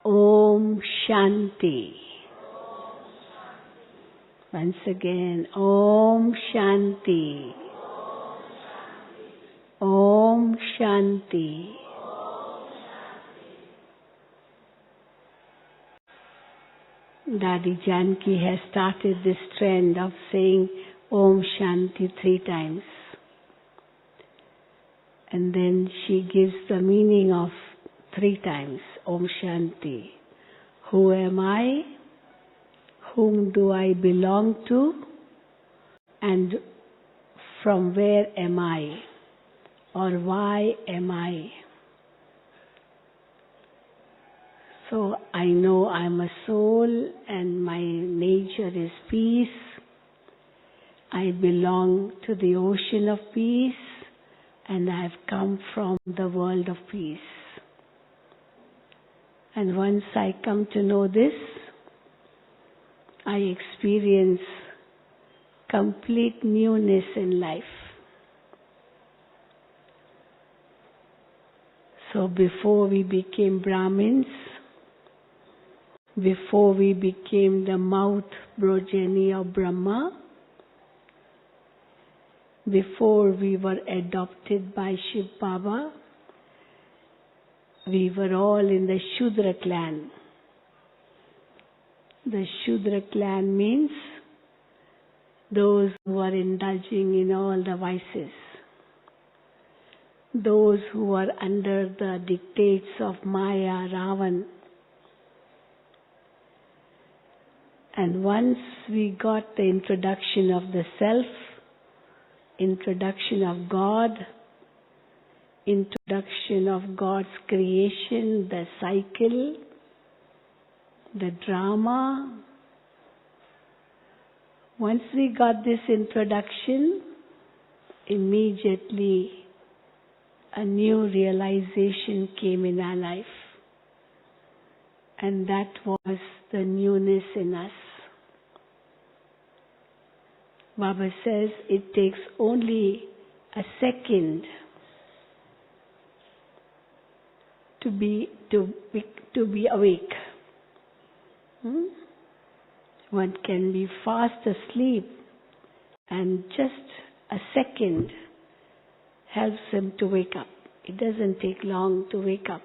Om Shanti. Once again, Om Shanti. Om Shanti. Dadi Janki has started this trend of saying Om Shanti 3 times. And then she gives the meaning of 3 times, Om Shanti. Who am I? Whom do I belong to? And from where am I? Or why am I? So I know I'm a soul and my nature is peace. I belong to the ocean of peace and I've come from the world of peace. And once I come to know this, I experience complete newness in life. So before we became Brahmins, before we became the mouth progeny of Brahma, before we were adopted by Shiv Baba, we were all in the Shudra clan. The Shudra clan means those who are indulging in all the vices, those who are under the dictates of Maya, Ravan. And once we got the introduction of the self, introduction of God, introduction of God's creation, the cycle, the drama. Once we got this introduction, immediately a new realization came in our life. And that was the newness in us. Baba says it takes only a second to be awake. One can be fast asleep and just a second helps him to wake up. It doesn't take long to wake up.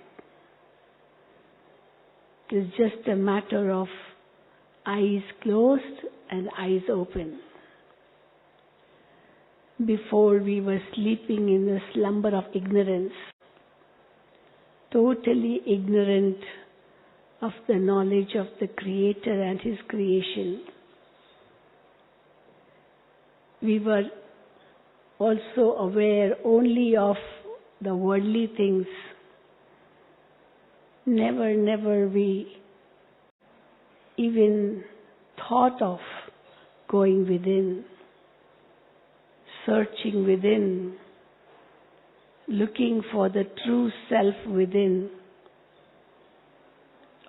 It's just a matter of eyes closed and eyes open. Before we were sleeping in the slumber of ignorance, totally ignorant of the knowledge of the Creator and His creation. We were also aware only of the worldly things. Never we even thought of going within, searching within, looking for the true self within,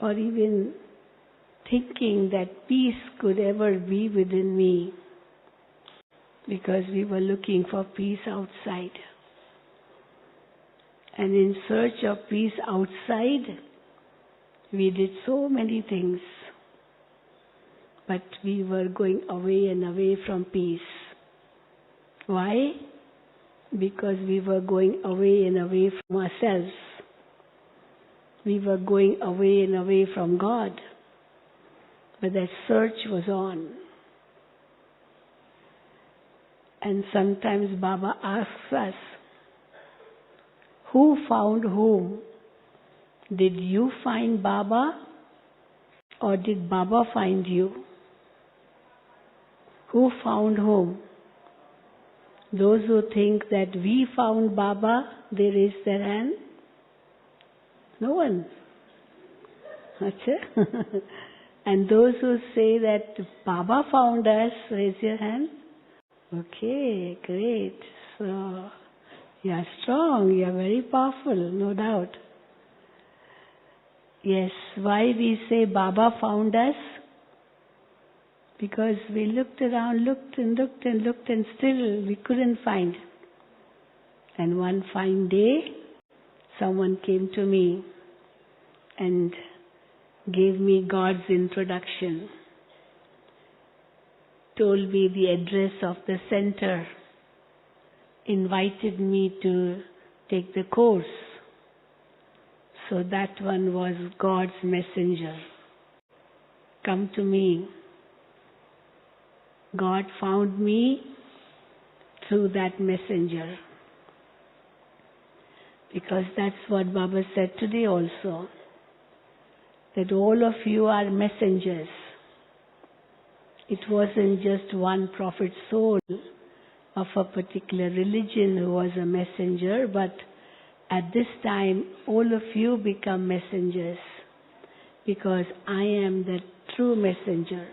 or even thinking that peace could ever be within me, because we were looking for peace outside. And in search of peace outside, we did so many things, but we were going away and away from peace. Why? Because we were going away and away from ourselves. We were going away and away from God. But that search was on. And sometimes Baba asks us, who found whom? Did you find Baba or did Baba find you? Who found whom? Those who think that we found Baba, they raise their hand. No one. Achha? And those who say that Baba found us, raise your hand. Okay, great. So, you are strong, you are very powerful, no doubt. Yes, why we say Baba found us? Because we looked around, looked and still we couldn't find. And one fine day, someone came to me and gave me God's introduction, told me the address of the center, invited me to take the course. So that one was God's messenger. Come to me. God found me through that messenger. Because that's what Baba said today also, that all of you are messengers. It wasn't just one prophet soul of a particular religion who was a messenger, but at this time all of you become messengers, because I am the true messenger.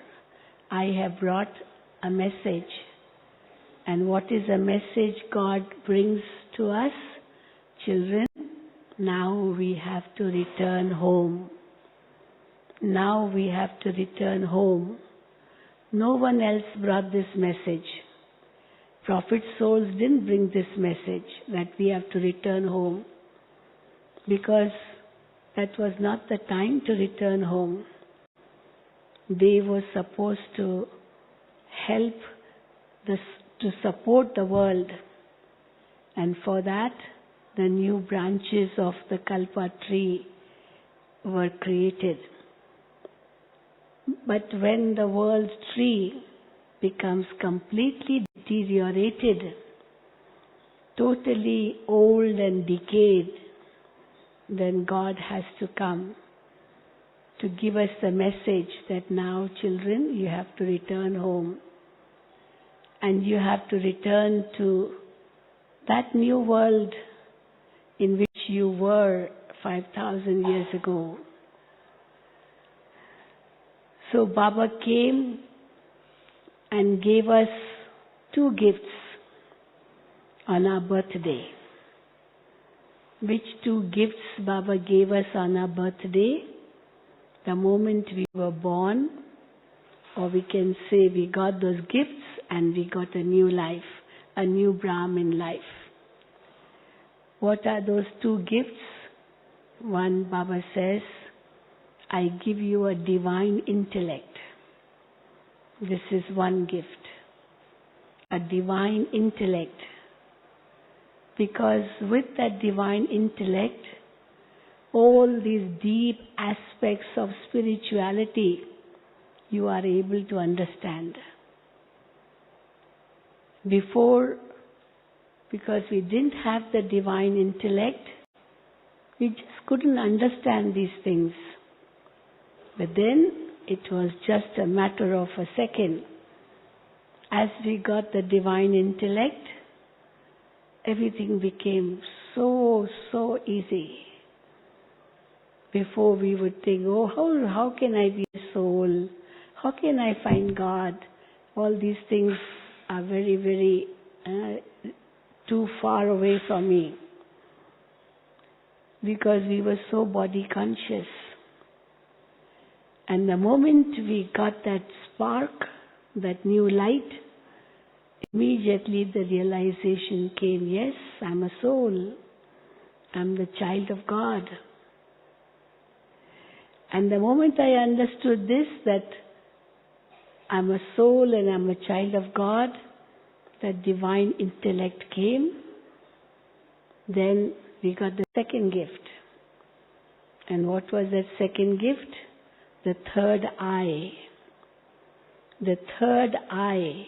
I have brought a message. And what is a message God brings to us? Children, now we have to return home. Now we have to return home. No one else brought this message. Prophet souls didn't bring this message that we have to return home, because that was not the time to return home. They were supposed to help to support the world, and for that the new branches of the Kalpa tree were created. But when the world tree becomes completely deteriorated, totally old and decayed, then God has to come to give us the message that now, children, you have to return home. And you have to return to that new world in which you were 5,000 years ago. So Baba came and gave us 2 gifts on our birthday. Which 2 gifts Baba gave us on our birthday? The moment we were born, or we can say we got those gifts and we got a new life, a new Brahmin life. What are those 2 gifts? One, Baba says, I give you a divine intellect. This is one gift. A divine intellect. Because with that divine intellect, all these deep aspects of spirituality you are able to understand. Before, because we didn't have the divine intellect, we just couldn't understand these things. But then it was just a matter of a second. As we got the divine intellect, everything became so easy. Before we would think, oh, how can I be a soul? How can I find God? All these things are very too far away from me. Because we were so body conscious. And the moment we got that spark, that new light, immediately the realization came, yes, I'm a soul. I'm the child of God. And the moment I understood this, that I'm a soul and I'm a child of God, that divine intellect came, then we got the second gift. And what was that second gift? The third eye. The third eye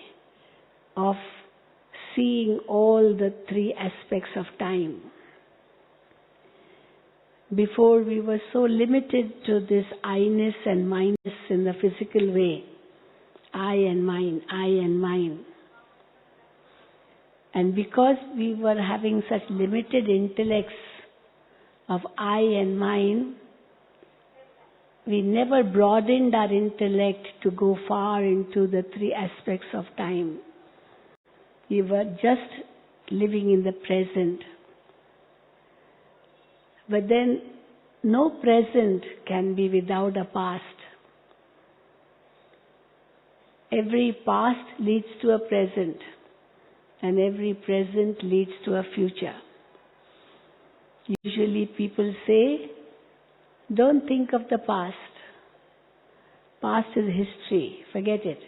of seeing all the 3 aspects of time. Before we were so limited to this I-ness and mine-ness in the physical way. I and mine, I and mine. And because we were having such limited intellects of I and mine, we never broadened our intellect to go far into the 3 aspects of time. We were just living in the present. But then, no present can be without a past. Every past leads to a present, and every present leads to a future. Usually people say, don't think of the past. past is history. Forget it.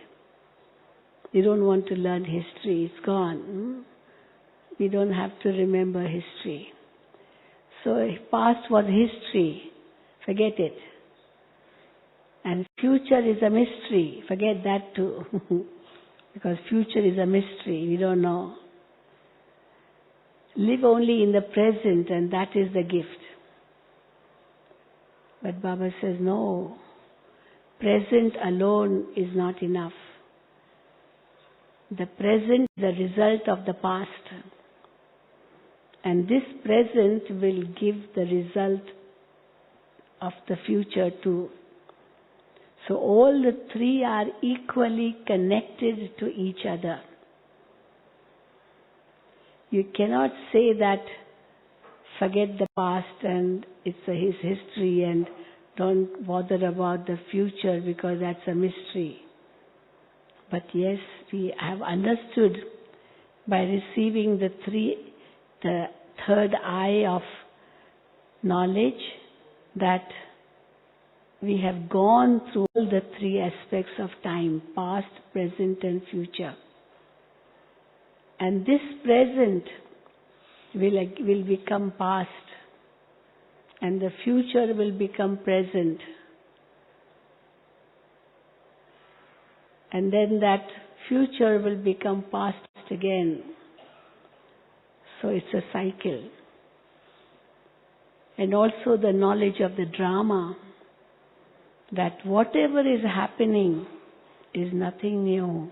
You don't want to learn history. It's gone. We don't have to remember history. So past was history. Forget it. And future is a mystery. Forget that too. Because future is a mystery. We don't know. Live only in the present, and that is the gift. But Baba says, no. Present alone is not enough. The present is the result of the past. And this present will give the result of the future too. So all the three are equally connected to each other. You cannot say that forget the past and it's his history and don't bother about the future because that's a mystery. But yes, we have understood by receiving the third eye of knowledge that we have gone through all the three aspects of time, past, present and future. And this present will become past and the future will become present. And then that future will become past again. So it's a cycle. And also the knowledge of the drama, that whatever is happening is nothing new.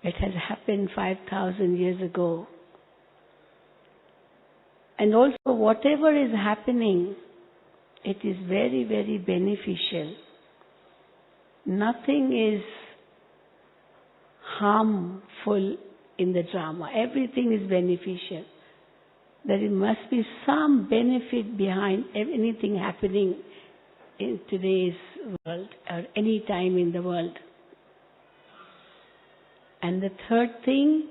It has happened 5,000 years ago. And also whatever is happening, it is very, very beneficial. Nothing is harmful in the drama. Everything is beneficial. There must be some benefit behind anything happening in today's world or any time in the world. And the third thing,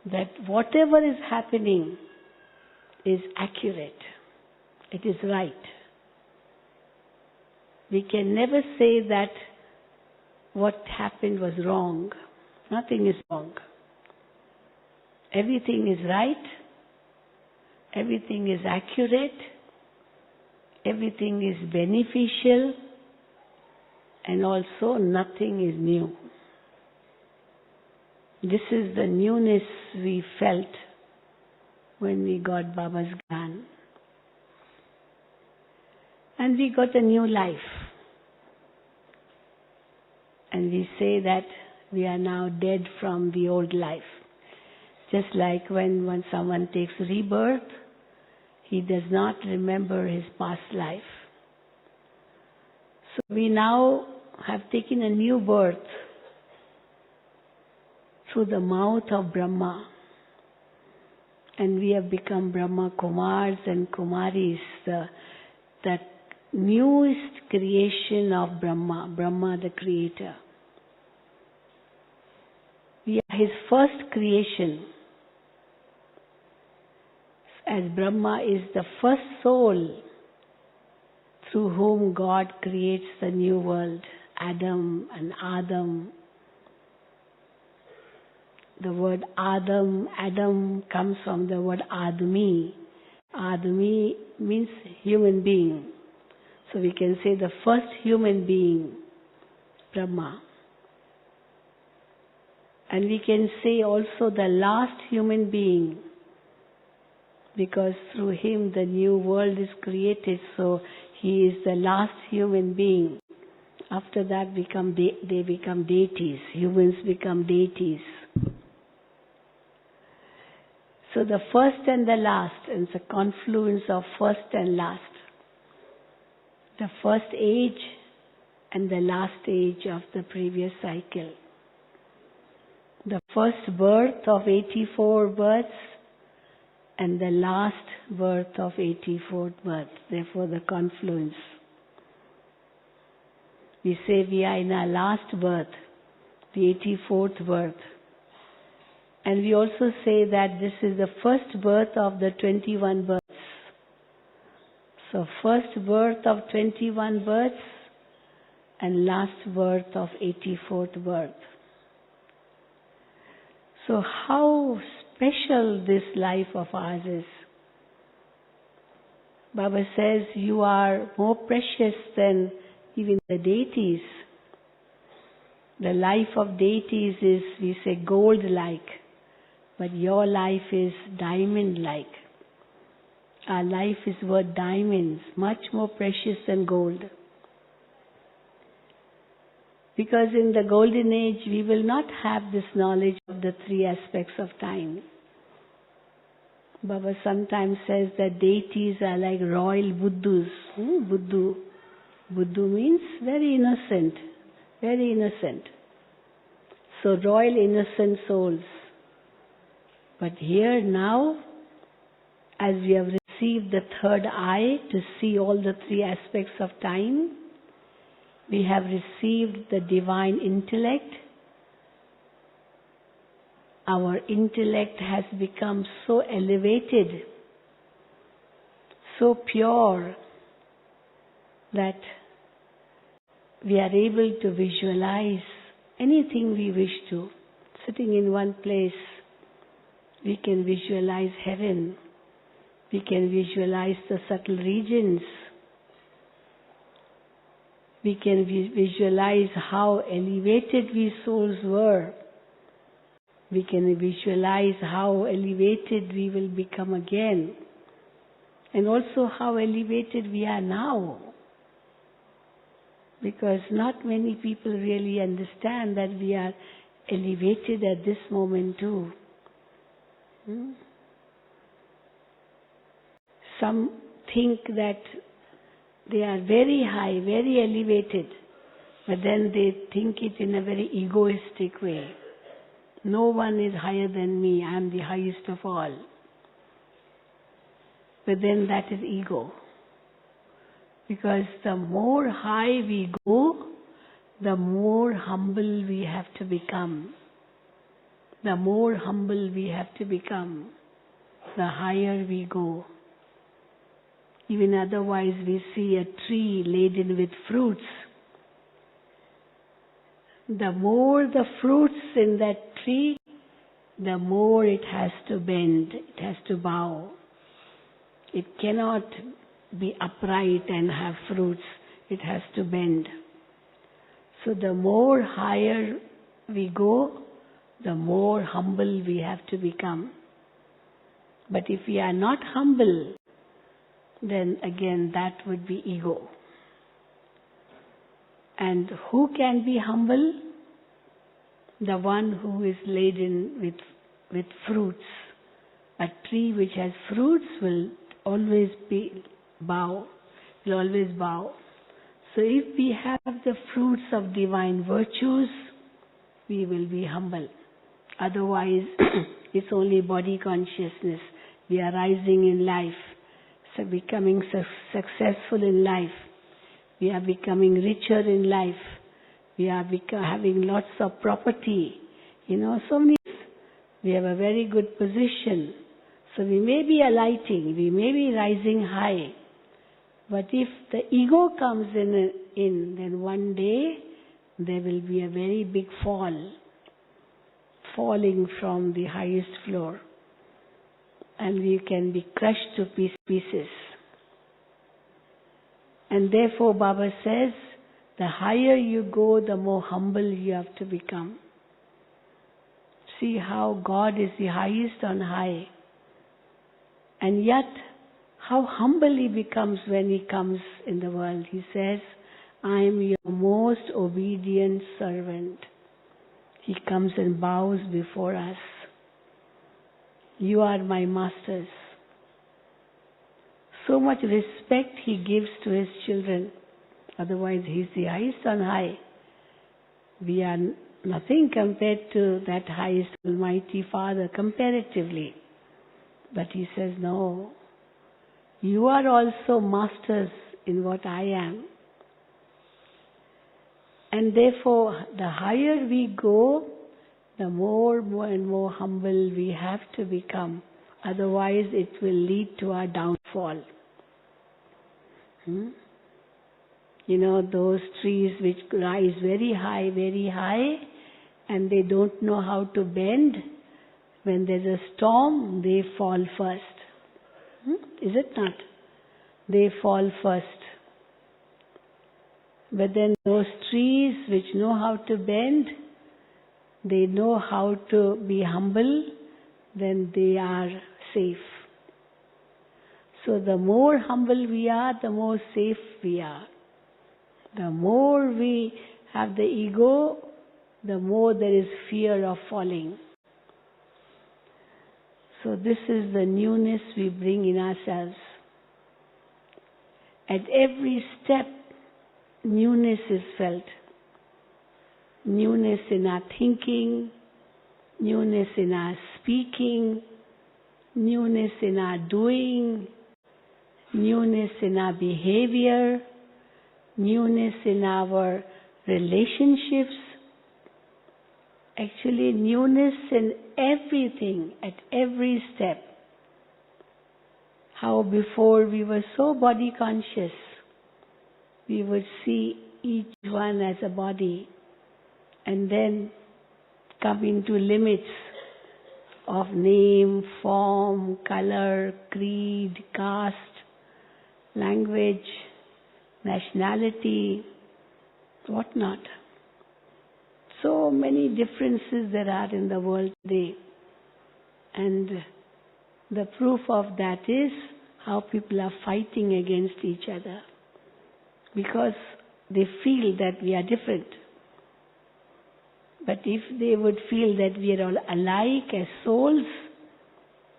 that whatever is happening is accurate. It is right. We can never say that what happened was wrong. Nothing is wrong. Everything is right. Everything is accurate. Everything is beneficial. And also nothing is new. This is the newness we felt when we got Baba's Gyan. And we got a new life. And we say that we are now dead from the old life. Just like when someone takes rebirth, he does not remember his past life. So we now have taken a new birth through the mouth of Brahma. And we have become Brahma Kumars and Kumaris, the newest creation of Brahma, Brahma the creator. We are his first creation. As Brahma is the first soul through whom God creates the new world, Adam and Adam. The word Adam comes from the word Admi. Admi means human being. So we can say the first human being, Brahma. And we can say also the last human being, because through him the new world is created, so he is the last human being. After that they become deities. Humans become deities. So the first and the last, and it's a confluence of first and last. The first age and the last age of the previous cycle. The first birth of 84 births and the last birth of 84th birth. Therefore the confluence. We say we are in our last birth, the 84th birth. And we also say that this is the first birth of the 21 births. So first birth of 21 births and last birth of 84th birth. So how special this life of ours is. Baba says you are more precious than even the deities. The life of deities is, we say, gold-like, but your life is diamond-like. Our life is worth diamonds, much more precious than gold. Because in the golden age, we will not have this knowledge of the three aspects of time. Baba sometimes says that deities are like royal Buddhas. Buddha means very innocent, very innocent. So royal innocent souls. But here now, as we have received the third eye to see all the three aspects of time, we have received the divine intellect. Our intellect has become so elevated, so pure, that we are able to visualize anything we wish to. Sitting in one place, we can visualize heaven. We can visualize the subtle regions. We can visualize how elevated we souls were. We can visualize how elevated we will become again. And also how elevated we are now. Because not many people really understand that we are elevated at this moment too. Some think that they are very high, very elevated, but then they think it in a very egoistic way. No one is higher than me, I am the highest of all. But then that is ego. Because the more high we go, the more humble we have to become. The more humble we have to become, the higher we go. Even otherwise we see a tree laden with fruits. The more the fruits in that tree, the more it has to bend, it has to bow. It cannot be upright and have fruits, it has to bend. So the more higher we go, the more humble we have to become. But if we are not humble, then again that would be ego. And who can be humble? The one who is laden with fruits. A tree which has fruits will always bow. So if we have the fruits of divine virtues, we will be humble. Otherwise, it's only body consciousness. We are rising in life, so becoming successful in life. We are becoming richer in life. We are having lots of property. So many. We have a very good position. So we may be alighting, we may be rising high. But if the ego comes in, then one day there will be a very big fall. Falling from the highest floor. And we can be crushed to pieces. And therefore Baba says, the higher you go, the more humble you have to become. See how God is the highest on high. And yet, how humble He becomes when He comes in the world. He says, I am your most obedient servant. He comes and bows before us. You are my masters. So much respect He gives to His children. Otherwise, He is the highest on high. We are nothing compared to that highest Almighty Father, comparatively. But He says, no, you are also masters in what I am. And therefore, the higher we go, the more and more humble we have to become. Otherwise, it will lead to our downfall. You know, those trees which rise very high, and they don't know how to bend. When there's a storm, they fall first. Is it not? They fall first. But then those trees which know how to bend, they know how to be humble, then they are safe. So the more humble we are, the more safe we are. The more we have the ego, the more there is fear of falling. So this is the newness we bring in ourselves. At every step, newness is felt. Newness in our thinking, newness in our speaking, newness in our doing, newness in our behavior, newness in our relationships. Actually, newness in everything, at every step. How before we were so body conscious, we would see each one as a body, and then come into limits of name, form, color, creed, caste, language, nationality, whatnot. So many differences there are in the world today. And the proof of that is how people are fighting against each other. Because they feel that we are different. But if they would feel that we are all alike as souls,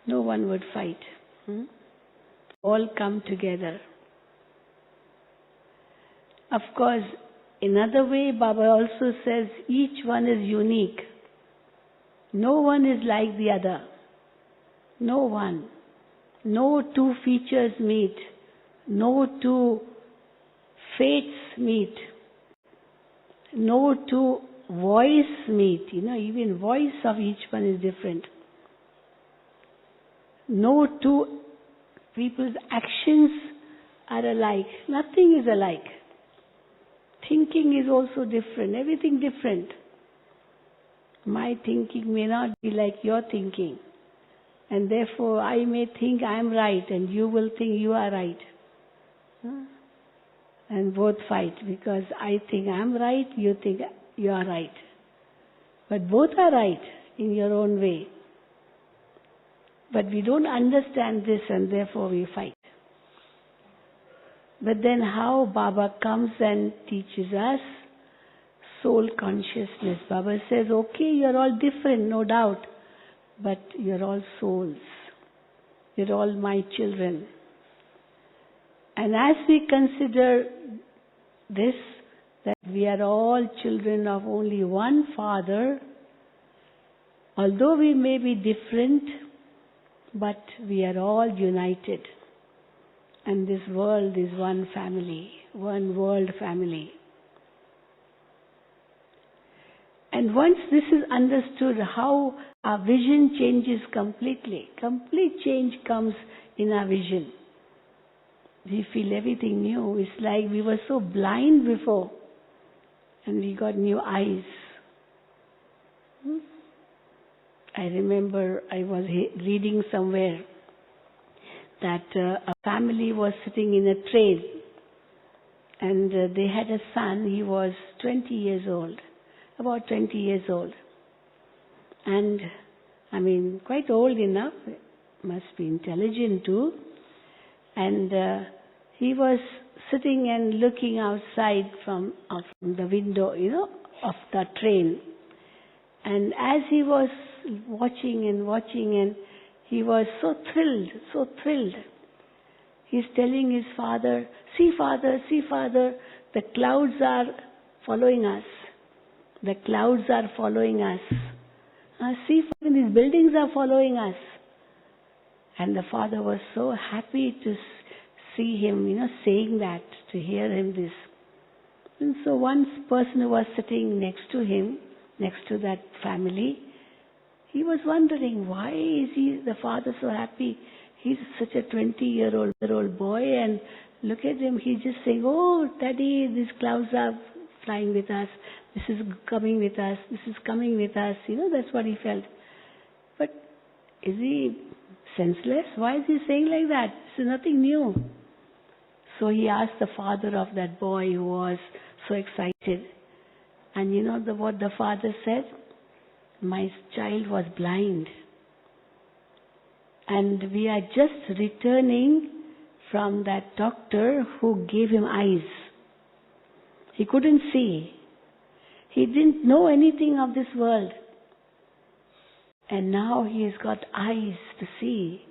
no one would fight. All come together. Of course, another way, Baba also says each one is unique. No one is like the other. No one. No two features meet. No two fates meet. No two voice meet. Even voice of each one is different. No two people's actions are alike. Nothing is alike. Thinking is also different. Everything different. My thinking may not be like your thinking. And therefore, I may think I am right and you will think you are right. And both fight because I think I am right, you think you are right. But both are right in your own way. But we don't understand this and therefore we fight. But then how Baba comes and teaches us soul consciousness. Baba says, okay, you're all different, no doubt, but you're all souls. You're all my children. And as we consider this, that we are all children of only one Father, although we may be different, but we are all united. And this world is one family, one world family. And once this is understood, how our vision changes completely. Complete change comes in our vision. We feel everything new. It's like we were so blind before, and we got new eyes. I remember I was reading somewhere that a family was sitting in a train, and they had a son. He was 20 years old, about 20 years old. And, quite old enough, must be intelligent too. And he was sitting and looking outside from the window, of the train. And as he was watching, and he was so thrilled. He's telling his father, see father, the clouds are following us. The clouds are following us. See, these buildings are following us. And the father was so happy to see him, saying that, to hear him this. And so one person who was sitting next to him, next to that family, he was wondering, why is the father so happy? He's such a 20-year-old boy, and Look at him, he's just saying, oh, Daddy, these clouds are flying with us. This is coming with us. This is coming with us. That's what he felt. But is he senseless? Why is he saying like that? This is nothing new. So he asked the father of that boy who was so excited. And what the father said? My child was blind. And we are just returning from that doctor who gave him eyes. He couldn't see. He didn't know anything of this world. And now he has got eyes to see.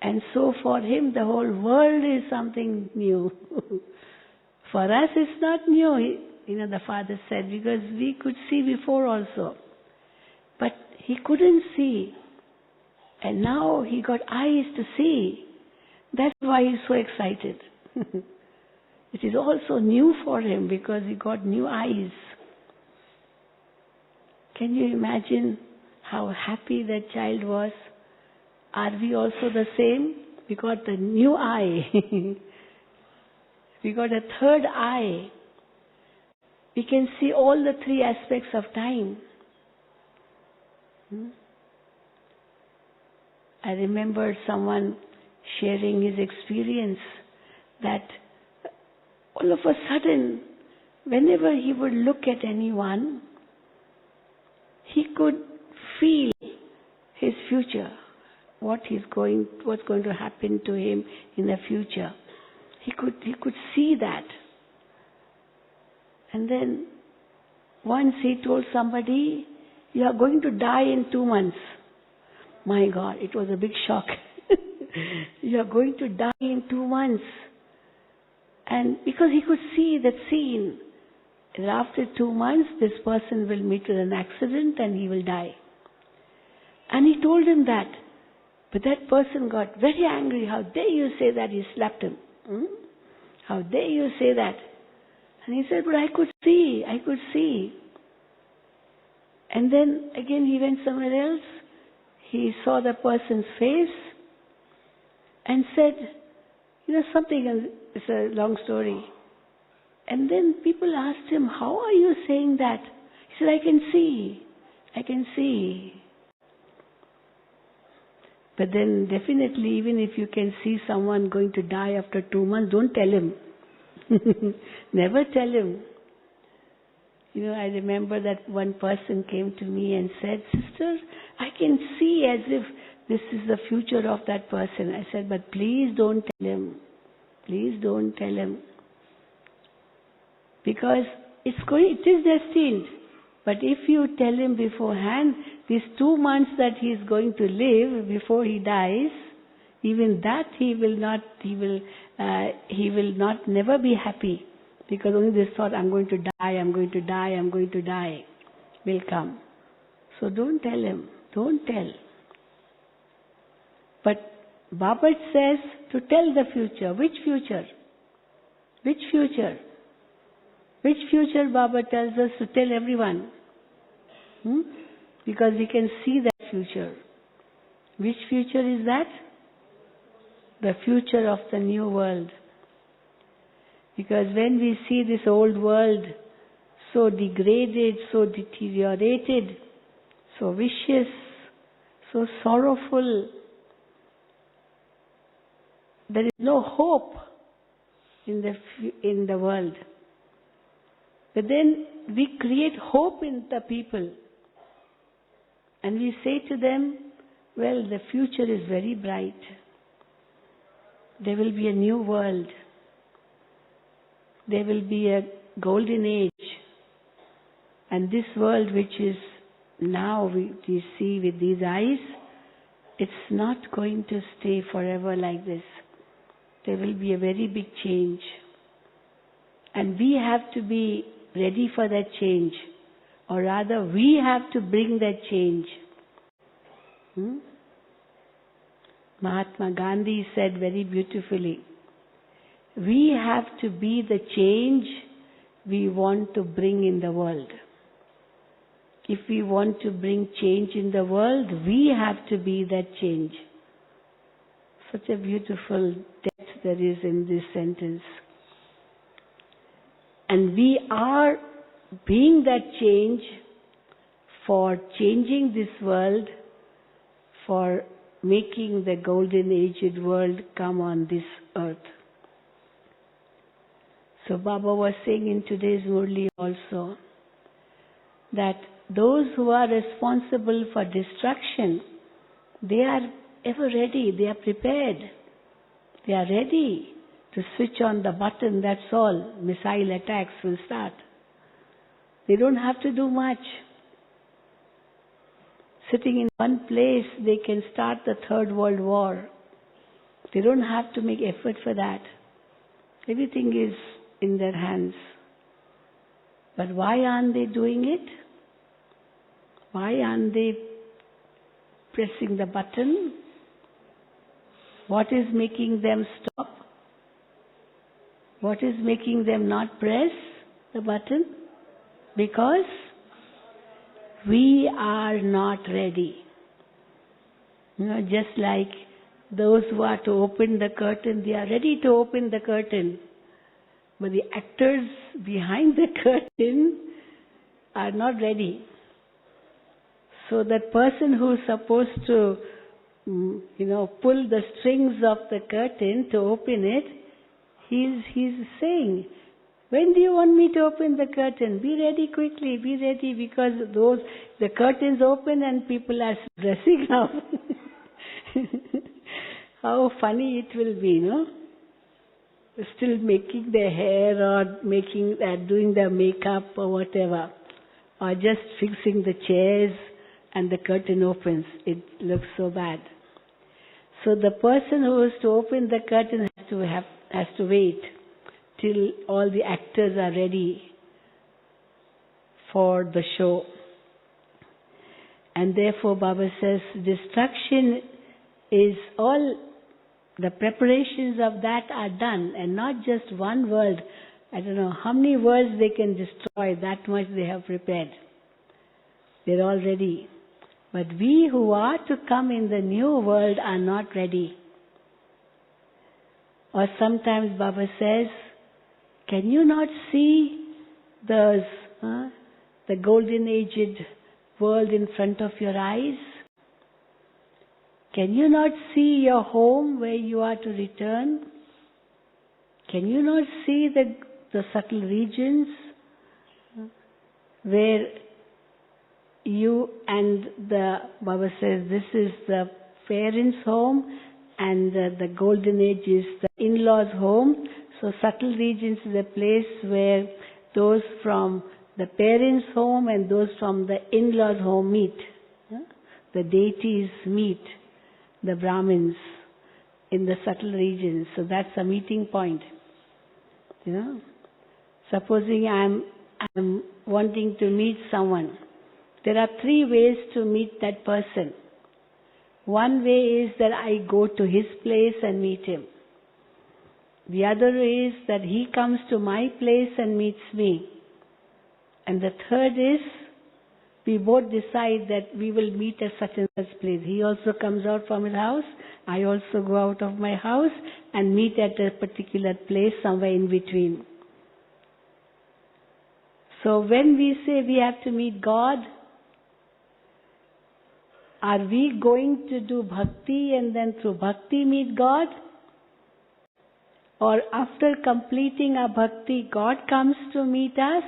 And so for him the whole world is something new. For us it's not new, the father said, because we could see before also. But he couldn't see. And now he got eyes to see. That's why he's so excited. It is also new for him because he got new eyes. Can you imagine how happy that child was? Are we also the same? We got the new eye. We got a third eye. We can see all the three aspects of time. I remember someone sharing his experience that all of a sudden, whenever he would look at anyone, he could feel his future, what's going to happen to him in the future. He could see that. And then once he told somebody, you are going to die in 2 months. My God, it was a big shock. You are going to die in 2 months. And because he could see that scene, and after 2 months, this person will meet with an accident and he will die. And he told him that. But that person got very angry. How dare you say that? He slapped him. How dare you say that? And he said, but I could see. And then again he went somewhere else. He saw the person's face and said, something, and it's a long story. And then people asked him, how are you saying that? He said, I can see. But then definitely, even if you can see someone going to die after 2 months, don't tell him. Never tell him. I remember that one person came to me and said, Sister, I can see as if this is the future of that person. I said, but please don't tell him. Please don't tell him. Because it is destined. But if you tell him beforehand, these 2 months that he is going to live before he dies, even that he will never be happy. Because only this thought, I'm going to die, will come. So don't tell him. Don't tell. But Baba says to tell the future. Which future? Which future? Which future Baba tells us to tell everyone? Because we can see that future. Which future is that? The future of the new world. Because when we see this old world so degraded, so deteriorated, so vicious, so sorrowful, there is no hope in the world. But then we create hope in the people. And we say to them, well, the future is very bright. There will be a new world. There will be a golden age. And this world which is now we see with these eyes, it's not going to stay forever like this. There will be a very big change. And we have to be ready for that change. Or rather, we have to bring that change. Mahatma Gandhi said very beautifully, we have to be the change we want to bring in the world. If we want to bring change in the world, we have to be that change. Such a beautiful depth there is in this sentence. And we are being that change for changing this world, for making the golden aged world come on this earth. So Baba was saying in today's Murli also that those who are responsible for destruction, they are ever ready, they are prepared. They are ready to switch on the button, that's all. Missile attacks will start. They don't have to do much. Sitting in one place, they can start the Third World War. They don't have to make effort for that. Everything is in their hands. But why aren't they doing it? Why aren't they pressing the button? What is making them stop? What is making them not press the button? Because we are not ready. Just like those who are to open the curtain, they are ready to open the curtain. But the actors behind the curtain are not ready. So that person who is supposed to, pull the strings of the curtain to open it, he's saying, when do you want me to open the curtain? Be ready quickly, be ready, because the curtains open and people are dressing up. How funny it will be, no? Still making their hair or doing their makeup or whatever. Or just fixing the chairs and the curtain opens. It looks so bad. So the person who is to open the curtain has to wait till all the actors are ready for the show. And therefore Baba says destruction is all, the preparations of that are done, and not just one world. I don't know how many worlds they can destroy, that much they have prepared. They're all ready. But we who are to come in the new world are not ready. Or sometimes Baba says, can you not see the golden aged world in front of your eyes? Can you not see your home where you are to return? Can you not see the subtle regions where you and Baba says this is the parents' home and the golden age is the in-laws' home. So subtle regions is a place where those from the parents' home and those from the in-laws' home meet. The deities meet the Brahmins in the subtle regions. So that's a meeting point. Supposing I'm wanting to meet someone. There are 3 ways to meet that person. One way is that I go to his place and meet him. The other is that he comes to my place and meets me. And the third is, we both decide that we will meet at such and such place. He also comes out from his house, I also go out of my house and meet at a particular place somewhere in between. So when we say we have to meet God, are we going to do bhakti and then through bhakti meet God? Or after completing our bhakti, God comes to meet us?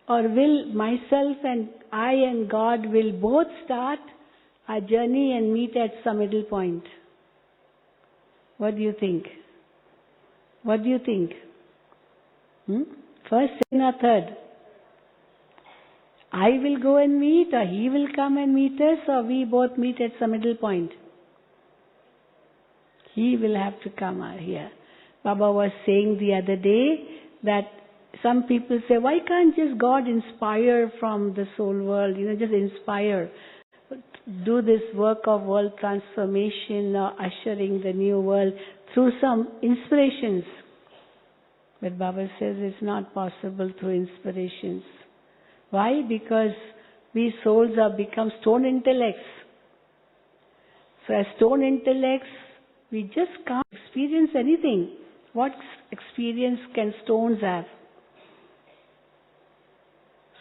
Or will myself and I and God will both start our journey and meet at some middle point? What do you think? What do you think? First, second or third? I will go and meet, or he will come and meet us, or we both meet at some middle point? He will have to come here. Baba was saying the other day that some people say, why can't just God inspire from the soul world? Just inspire. Do this work of world transformation or ushering the new world through some inspirations. But Baba says it's not possible through inspirations. Why? Because we souls have become stone intellects. So as stone intellects, We just can't experience anything. What experience can stones have?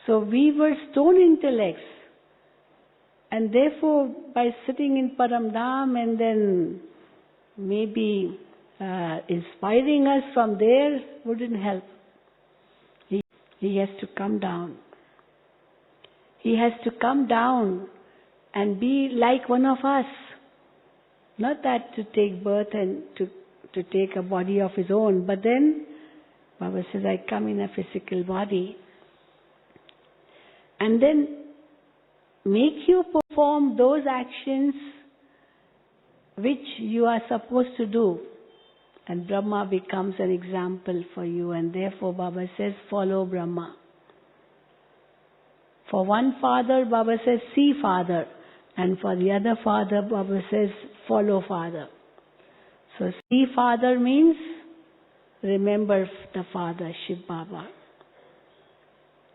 So we were stone intellects. And therefore, by sitting in Paramdham and then maybe inspiring us from there wouldn't help. He has to come down. He has to come down and be like one of us. Not that to take birth and to take a body of his own, but then Baba says, I come in a physical body. And then make you perform those actions which you are supposed to do. And Brahma becomes an example for you, and therefore Baba says, follow Brahma. For one father, Baba says, see father. And for the other father, Baba says, follow father. So see father means remember the father, Shiv Baba.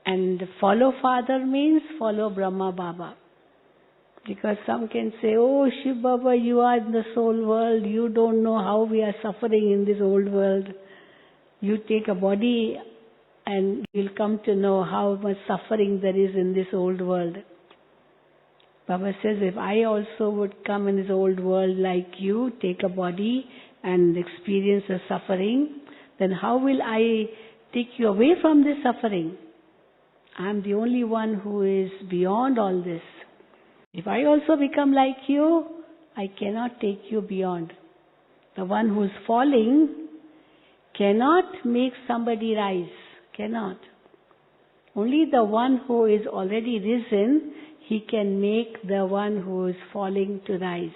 And follow father means follow Brahma Baba. Because some can say, oh Shiv Baba, you are in the soul world, you don't know how we are suffering in this old world. You take a body and you'll come to know how much suffering there is in this old world. Baba says, if I also would come in this old world like you, take a body and experience the suffering, then how will I take you away from this suffering? I am the only one who is beyond all this. If I also become like you, I cannot take you beyond. The one who is falling cannot make somebody rise. Cannot. Only the one who is already risen, he can make the one who is falling to rise.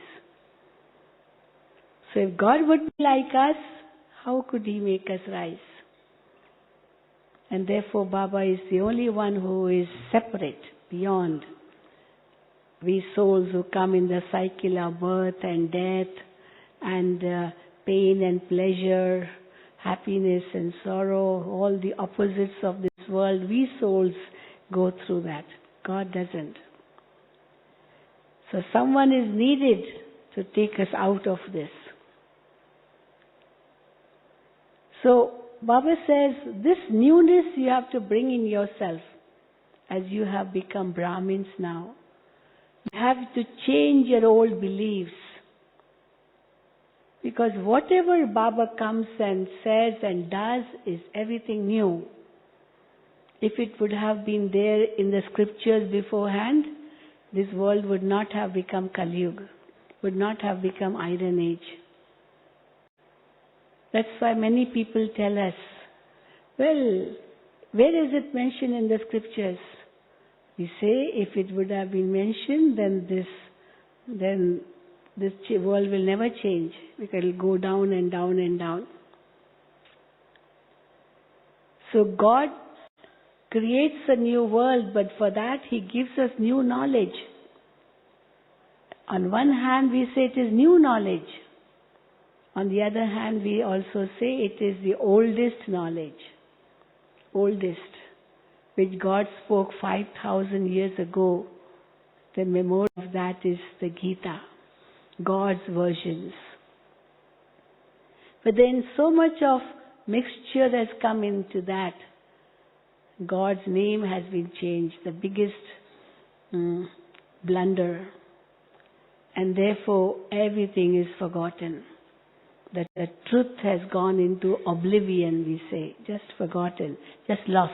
So if God would be like us, how could he make us rise? And therefore Baba is the only one who is separate, beyond. We souls who come in the cycle of birth and death and pain and pleasure, happiness and sorrow, all the opposites of this world, we souls go through that. God doesn't. So someone is needed to take us out of this. So Baba says, this newness you have to bring in yourself as you have become Brahmins now. You have to change your old beliefs. Because whatever Baba comes and says and does is everything new. If it would have been there in the scriptures beforehand, this world would not have become Kali Yuga, would not have become Iron Age. That's why many people tell us, well, where is it mentioned in the scriptures? We say, if it would have been mentioned, then this world will never change, because it will go down and down and down. So God creates a new world, but for that He gives us new knowledge. On one hand we say it is new knowledge. On the other hand we also say it is the oldest knowledge. Oldest. Which God spoke 5,000 years ago. The memory of that is the Gita. God's versions. But then so much of mixture has come into that. God's name has been changed, the biggest blunder. And therefore everything is forgotten. That the truth has gone into oblivion, we say. Just forgotten, just lost.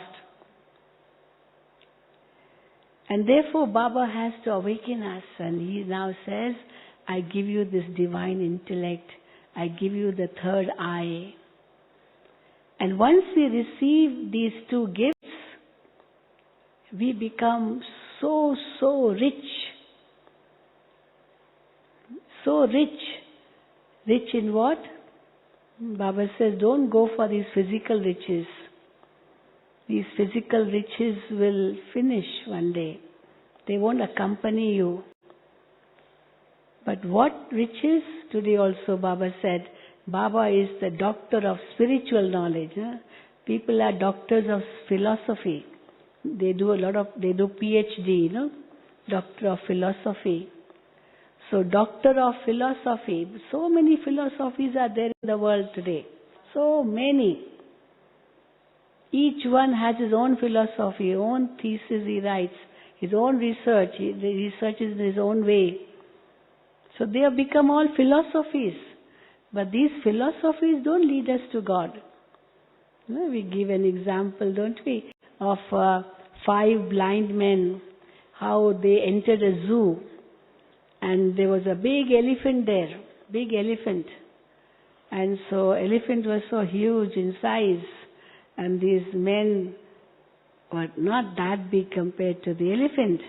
And therefore Baba has to awaken us, and he now says, I give you this divine intellect. I give you the third eye. And once we receive these two gifts, we become so rich. So rich. Rich in what? Baba says, don't go for these physical riches. These physical riches will finish one day. They won't accompany you. But what riches? Today also Baba said, Baba is the doctor of spiritual knowledge. People are doctors of philosophy. They do PhD, Doctor of philosophy. So, doctor of philosophy. So many philosophies are there in the world today. So many. Each one has his own philosophy, own thesis he writes, his own research. He researches in his own way. So they have become all philosophies. But these philosophies don't lead us to God. You know, we give an example, don't we, of 5 blind men, how they entered a zoo. And there was a big elephant there, big elephant. And so elephant was so huge in size. And these men were not that big compared to the elephant.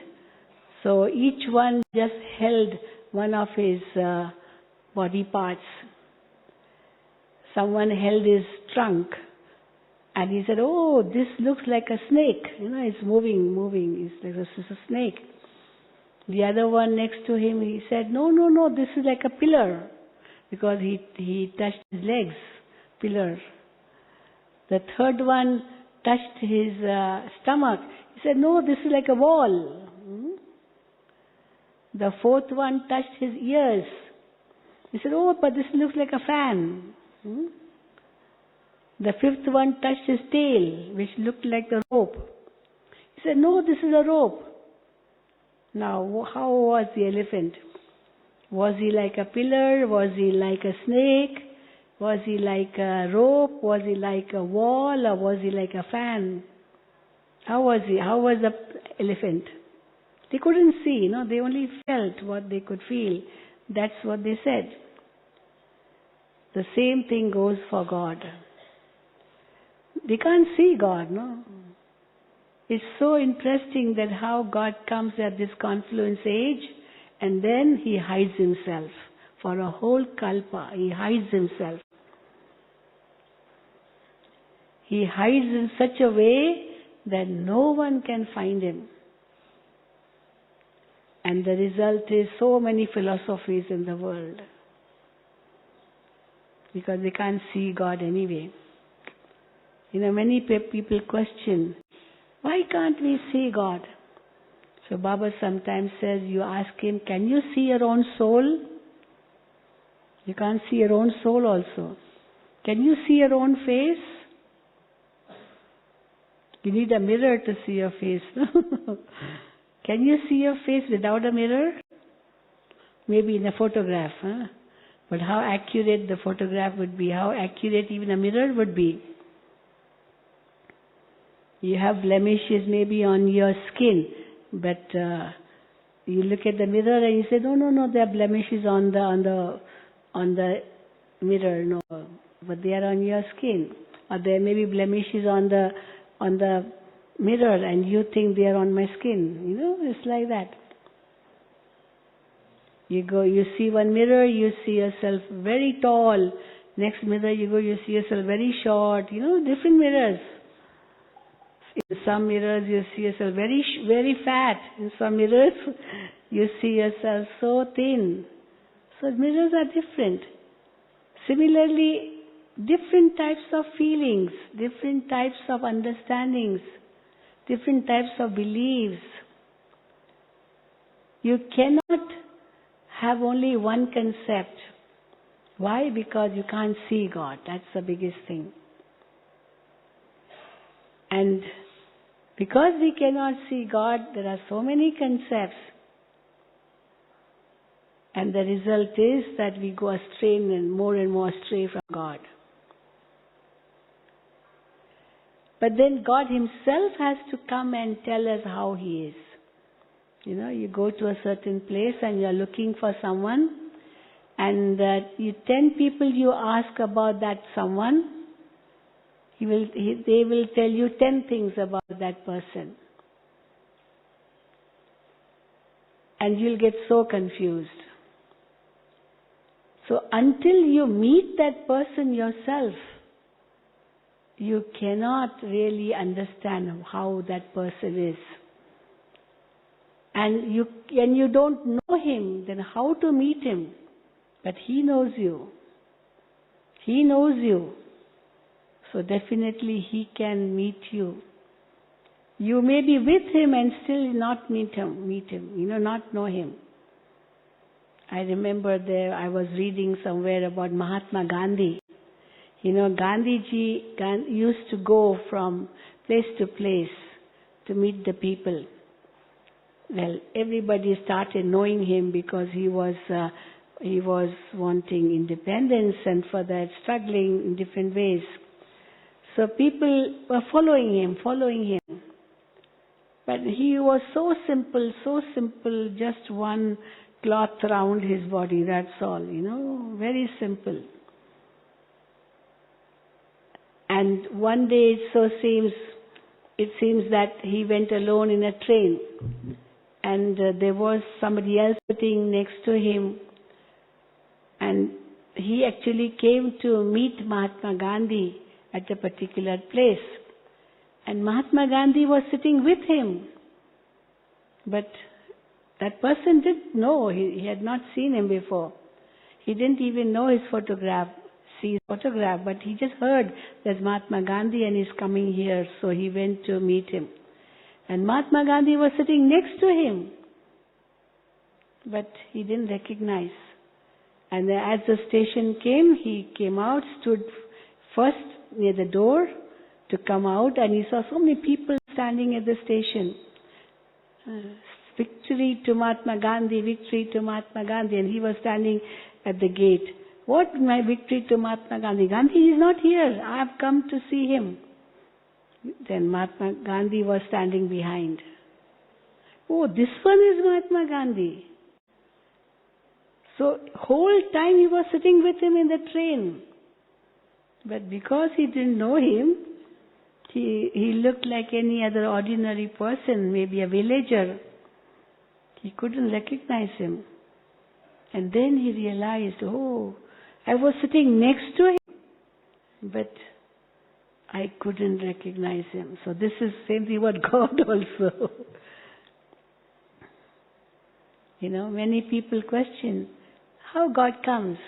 So each one just held one of his body parts. Someone held his trunk. And he said, oh, this looks like a snake. You know, it's moving. It's like this is a snake. The other one next to him, he said, no, this is like a pillar. Because he touched his legs, pillar. The third one touched his stomach. He said, no, this is like a wall. The fourth one touched his ears. He said, oh, but this looks like a fan. The fifth one touched his tail, which looked like a rope. He said, no, this is a rope. Now, how was the elephant? Was he like a pillar? Was he like a snake? Was he like a rope? Was he like a wall? Or was he like a fan? How was he? How was the elephant? They couldn't see, they only felt what they could feel. That's what they said. The same thing goes for God. They can't see God, no? It's so interesting that how God comes at this confluence age and then He hides Himself. For a whole kalpa, He hides Himself. He hides in such a way that no one can find Him. And the result is so many philosophies in the world. Because they can't see God anyway. Many people question, why can't we see God? So Baba sometimes says, you ask him, can you see your own soul? You can't see your own soul also. Can you see your own face? You need a mirror to see your face. Can you see your face without a mirror? Maybe in a photograph. But how accurate the photograph would be, how accurate even a mirror would be. You have blemishes maybe on your skin, but you look at the mirror and you say, no, there are blemishes on the mirror, no, but they are on your skin. Or there may be blemishes on the mirror and you think they are on my skin. It's like that. You see one mirror, you see yourself very tall. Next mirror you go, you see yourself very short. Different mirrors. In some mirrors you see yourself very, very fat. In some mirrors you see yourself so thin. So mirrors are different. Similarly, different types of feelings, different types of understandings, different types of beliefs. You cannot have only one concept. Why? Because you can't see God. That's the biggest thing. And because we cannot see God, there are so many concepts. And the result is that we go astray and more astray from God. But then God Himself has to come and tell us how He is. You go to a certain place and you are looking for someone, and 10 people you ask about that someone, they will tell you 10 things about that person. And you'll get so confused. So until you meet that person yourself, you cannot really understand how that person is. And you don't know him, then how to meet him? But he knows you. He knows you. So definitely he can meet you. You may be with him and still not meet him, not know him. I remember there I was reading somewhere about Mahatma Gandhi. You know, Gandhiji used to go from place to place to meet the people. Well, everybody started knowing him because he was wanting independence, and for that struggling in different ways. So people were following him. But he was so simple, just one cloth around his body, that's all, very simple. And one day it seems that he went alone in a train, and there was somebody else sitting next to him, and he actually came to meet Mahatma Gandhi at a particular place. And Mahatma Gandhi was sitting with him. But that person didn't know, he had not seen him before. He didn't even know see his photograph, but he just heard there's Mahatma Gandhi and he's coming here, so he went to meet him. And Mahatma Gandhi was sitting next to him, but he didn't recognize. And as the station came, he came out, stood first near the door to come out, and he saw so many people standing at the station. Victory to Mahatma Gandhi, victory to Mahatma Gandhi. And he was standing at the gate. What my victory to Mahatma Gandhi? Gandhi is not here. I have come to see him. Then Mahatma Gandhi was standing behind. Oh, this one is Mahatma Gandhi. So whole time he was sitting with him in the train. But because he didn't know him, he looked like any other ordinary person, maybe a villager. He couldn't recognize him. And then he realized, oh, I was sitting next to him, but I couldn't recognize him. So this is same thing about God also. Many people question how God comes.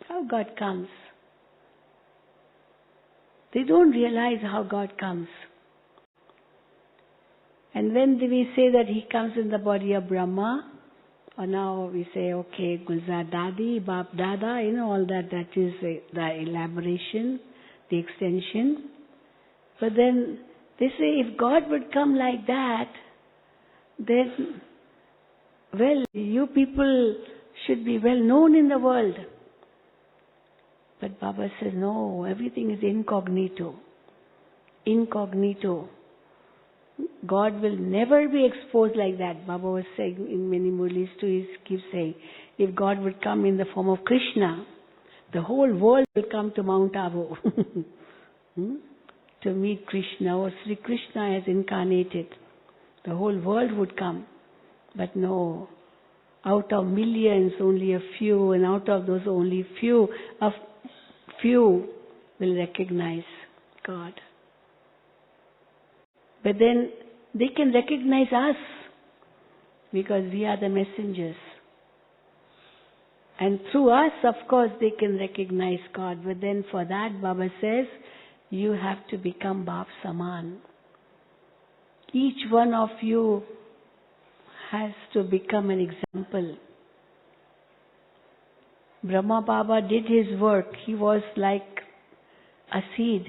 How God comes. They don't realize how God comes. And when we say that He comes in the body of Brahma, or now we say, okay, Gulzar Dadi, Bap Dada, all that is the elaboration, the extension. But then they say if God would come like that, then, well, you people should be well known in the world. But Baba says, no, everything is incognito. Incognito. God will never be exposed like that. Baba was saying in many Murlis too, he keeps saying, if God would come in the form of Krishna, the whole world will come to Mount Abu to meet Krishna, or Sri Krishna has incarnated. The whole world would come. But no, out of millions, only a few, and out of those only few will recognize God. But then they can recognize us because we are the messengers. And through us, of course, they can recognize God. But then for that, Baba says, you have to become Bap Saman. Each one of you has to become an example. Brahma Baba did his work. He was like a seed.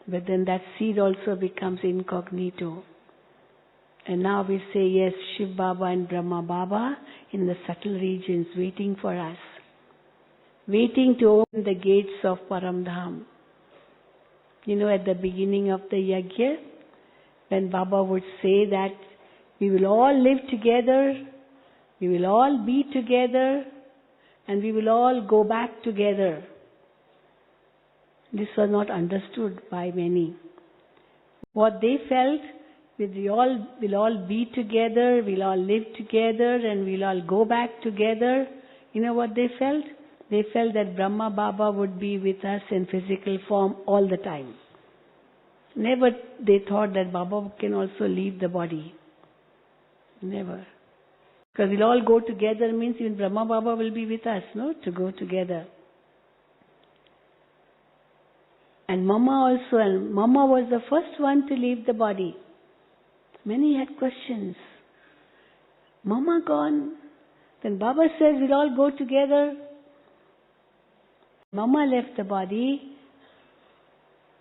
But then that seed also becomes incognito. And now we say, yes, Shiv Baba and Brahma Baba in the subtle regions waiting for us. Waiting to open the gates of Paramdham. At the beginning of the yajna, when Baba would say that we will all live together, we will all be together, and we will all go back together. This was not understood by many. What they felt, we'll all be together, we'll all live together, and we'll all go back together. You know what they felt? They felt that Brahma Baba would be with us in physical form all the time. Never they thought that Baba can also leave the body. Never. Because we'll all go together means even Brahma Baba will be with us, to go together. And Mama was the first one to leave the body. Many had questions. Mama gone, Then Baba says we'll all go together. Mama left the body.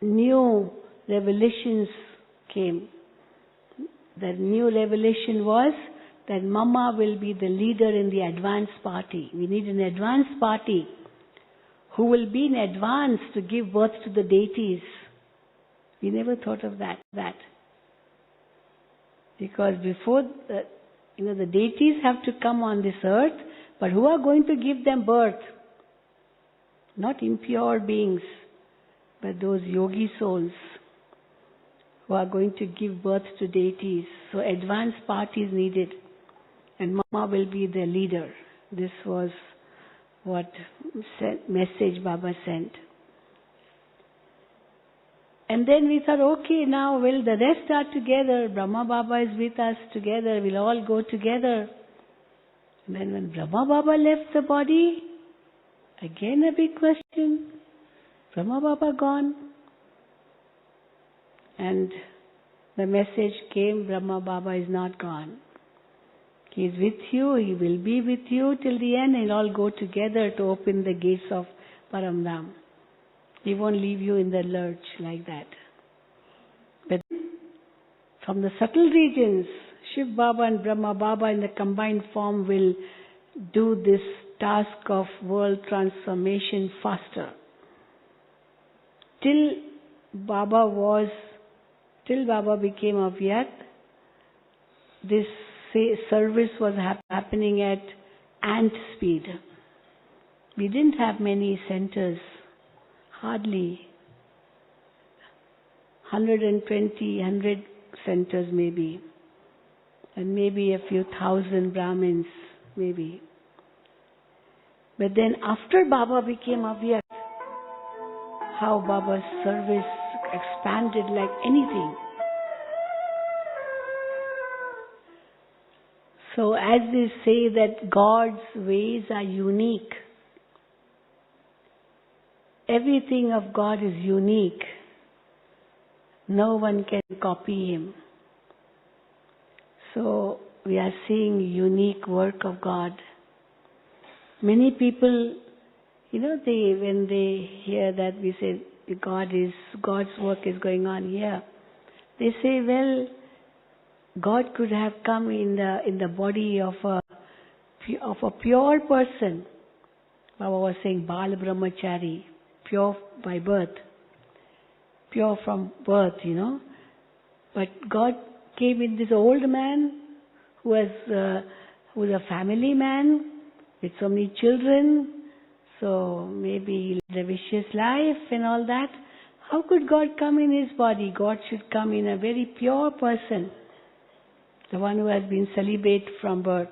New revelations came. The new revelation was that Mama will be the leader in the advance party. We need an advance party who will be in advance to give birth to the deities. We never thought of that. Because before, the deities have to come on this earth, but who are going to give them birth? Not impure beings, but those yogi souls who are going to give birth to deities. So advance party is needed. And Mama will be the leader. This was what message Baba sent. And then we thought, okay, now, well, the rest are together. Brahma Baba is with us together. We'll all go together. And then when Brahma Baba left the body, again a big question. Brahma Baba gone. And the message came, Brahma Baba is not gone. He is with you, he will be with you till the end, and all go together to open the gates of Paramdham. He won't leave you in the lurch like that. But from the subtle regions, Shiv Baba and Brahma Baba in the combined form will do this task of world transformation faster. Till Baba became Avyat, this service was happening at ant speed. We didn't have many centers, hardly 100 centers maybe, and maybe a few thousand Brahmins, maybe. But then after Baba became Avyat, how Baba's service expanded like anything. So as they say that God's ways are unique, everything of God is unique. No one can copy Him. So we are seeing unique work of God. Many people, when they hear that we say God's work is going on here, they say, well, God could have come in the body of a pure person. Baba was saying Bal Brahmachari, pure by birth, pure from birth, But God came in this old man who was a family man with so many children, so maybe he led a vicious life and all that. How could God come in his body? God should come in a very pure person, the one who has been celibate from birth.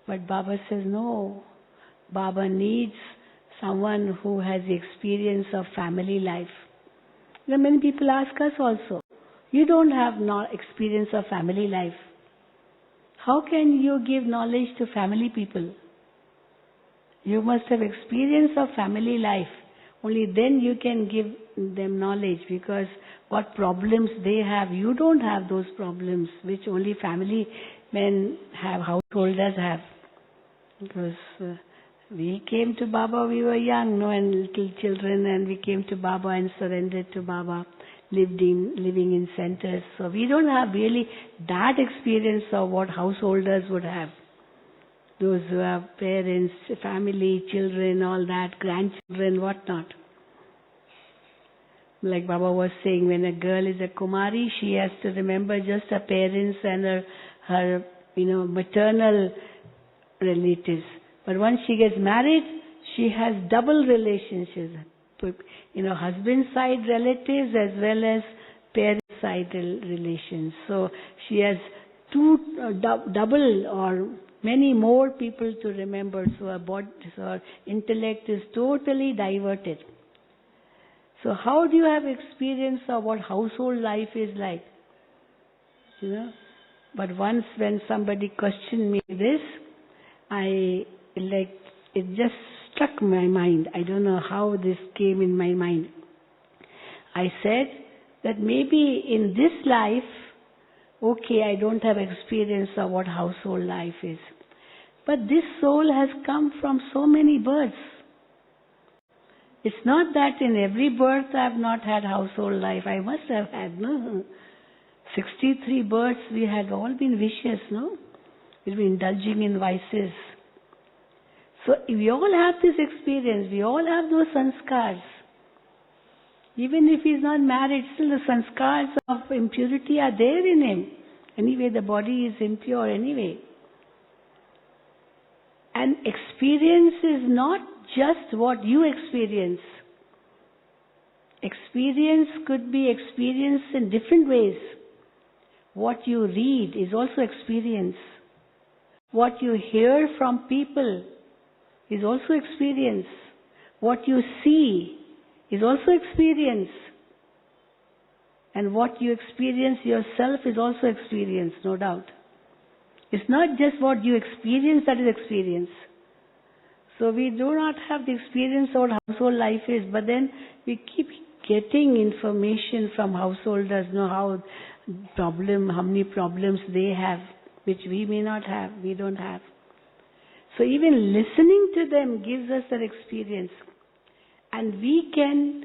But Baba says, no, Baba needs someone who has the experience of family life. Many people ask us also, you don't have no experience of family life. How can you give knowledge to family people? You must have experience of family life. Only then you can give them knowledge, because what problems they have, you don't have those problems which only family men have, householders have. Because we came to Baba, we were young, and little children, and we came to Baba and surrendered to Baba, living in centers. So we don't have really that experience of what householders would have. Those who have parents, family, children, all that, grandchildren, whatnot. Like Baba was saying, when a girl is a Kumari, she has to remember just her parents and her maternal relatives. But once she gets married, she has double relationships. Husband side relatives as well as parent side relations. So she has double or many more people to remember. So her intellect is totally diverted. So how do you have experience of what household life is like? But once when somebody questioned me this, it just struck my mind. I don't know how this came in my mind. I said that maybe in this life, okay, I don't have experience of what household life is. But this soul has come from so many births. It's not that in every birth I have not had household life. I must have had, no? 63 births, we had all been vicious, no? We've been indulging in vices. So we all have this experience. We all have those sanskars. Even if he's not married, still the sanskars of impurity are there in him. Anyway, the body is impure anyway. And experience is not just what you experience. Experience could be experienced in different ways. What you read is also experience. What you hear from people is also experience. What you see is also experience. And what you experience yourself is also experience, no doubt. It's not just what you experience that is experience. So we do not have the experience of what household life is, but then we keep getting information from householders, know how many problems they have, which we may not have, we don't have. So even listening to them gives us that experience. And we can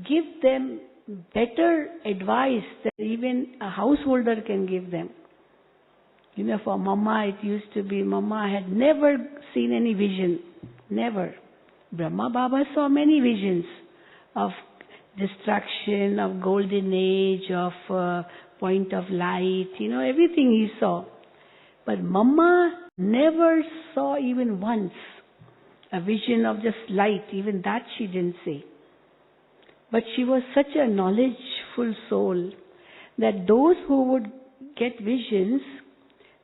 give them better advice than even a householder can give them. You know, for Mama, it used to be, Mama had never seen any vision. Never. Brahma Baba saw many visions of destruction, of golden age, of point of light, everything he saw. But Mama never saw even once a vision of just light. Even that she didn't say. But she was such a knowledgeful soul that those who would get visions,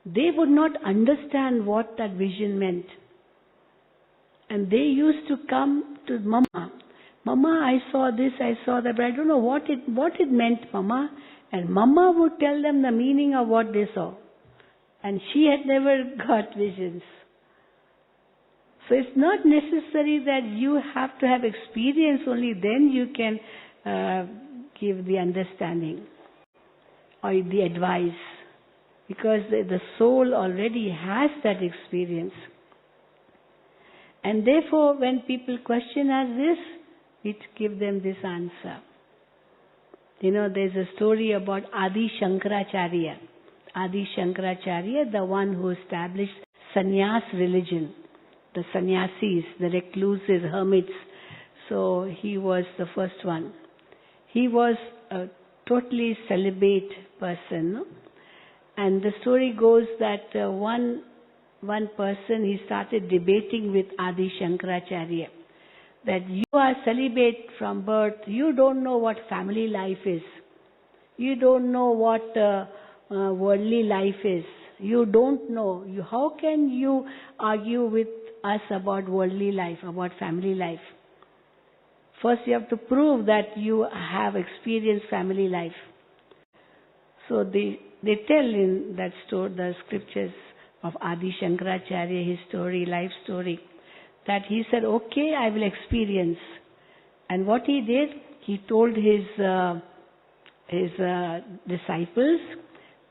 they would not understand what that vision meant. And they used to come to Mama. Mama, I saw this, I saw that, but I don't know what it meant, Mama. And Mama would tell them the meaning of what they saw. And she had never got visions. So it's not necessary that you have to have experience, only then you can give the understanding or the advice. Because the soul already has that experience. And therefore, when people question us this, we give them this answer. There's a story about Adi Shankaracharya. Adi Shankaracharya, the one who established sannyas religion. The sannyasis, the recluses, hermits. So he was the first one. He was a totally celibate person, no? And the story goes that one person, he started debating with Adi Shankaracharya that you are celibate from birth, you don't know what family life is. You don't know what worldly life is. You don't know. How can you argue with us about worldly life, about family life? First you have to prove that you have experienced family life. So they tell in that story, the scriptures of Adi Shankaracharya, his story, life story, that he said, okay, I will experience. And what he did, he told his disciples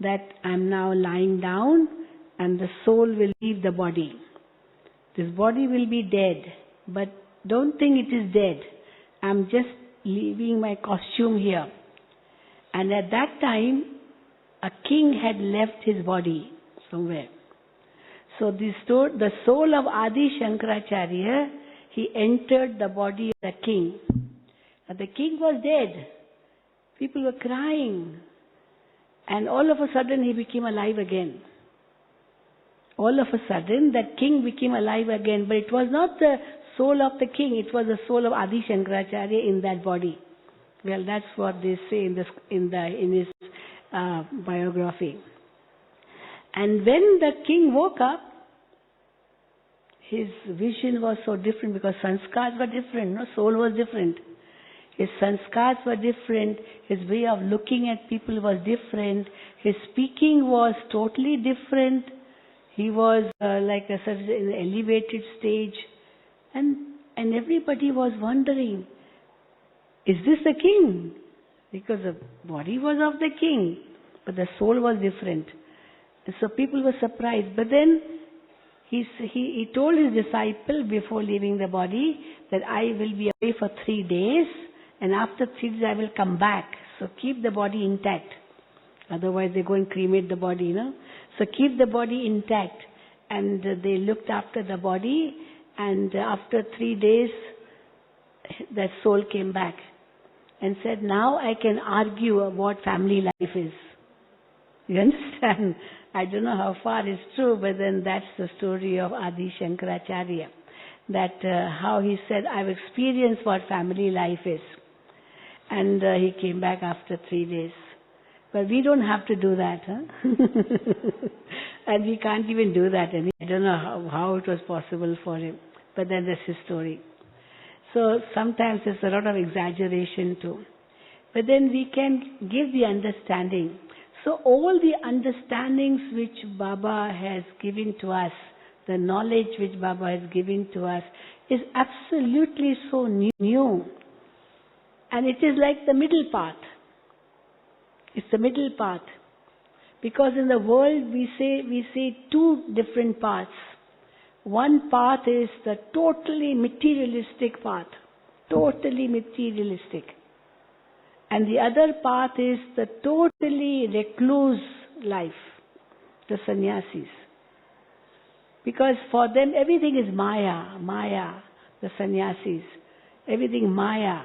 that I'm now lying down and the soul will leave the body. This body will be dead, but don't think it is dead. I'm just leaving my costume here. And at that time, a king had left his body somewhere. So the soul of Adi Shankaracharya, he entered the body of the king. And the king was dead. People were crying. And all of a sudden he became alive again. All of a sudden that king became alive again. But it was not the soul of the king, it was the soul of Adi Shankaracharya in that body. Well, that's what they say in his biography. And when the king woke up, his vision was so different because sanskars were different, soul was different. His sanskars were different, his way of looking at people was different, his speaking was totally different. He was like in an elevated stage. And everybody was wondering, is this the king? Because the body was of the king, but the soul was different. And so people were surprised. But then He told his disciple before leaving the body that I will be away for 3 days, and after 3 days I will come back. So keep the body intact. Otherwise they go and cremate the body, you know. So keep the body intact. And they looked after the body, and after 3 days that soul came back and said, now I can argue what family life is. You understand? I don't know how far it's true, but then that's the story of Adi Shankaracharya. That how he said, I've experienced what family life is. And he came back after 3 days. But we don't have to do that, huh? And we can't even do that. And I don't know how it was possible for him. But then that's his story. So sometimes there's a lot of exaggeration too. But then we can give the understanding. So all the understandings which Baba has given to us, the knowledge which Baba has given to us, is absolutely so new. And it is like the middle path. It's the middle path. Because in the world we say two different paths. One path is the totally materialistic path. Totally materialistic. And the other path is the totally recluse life. The sannyasis. Because for them everything is Maya. The sannyasis. Everything Maya.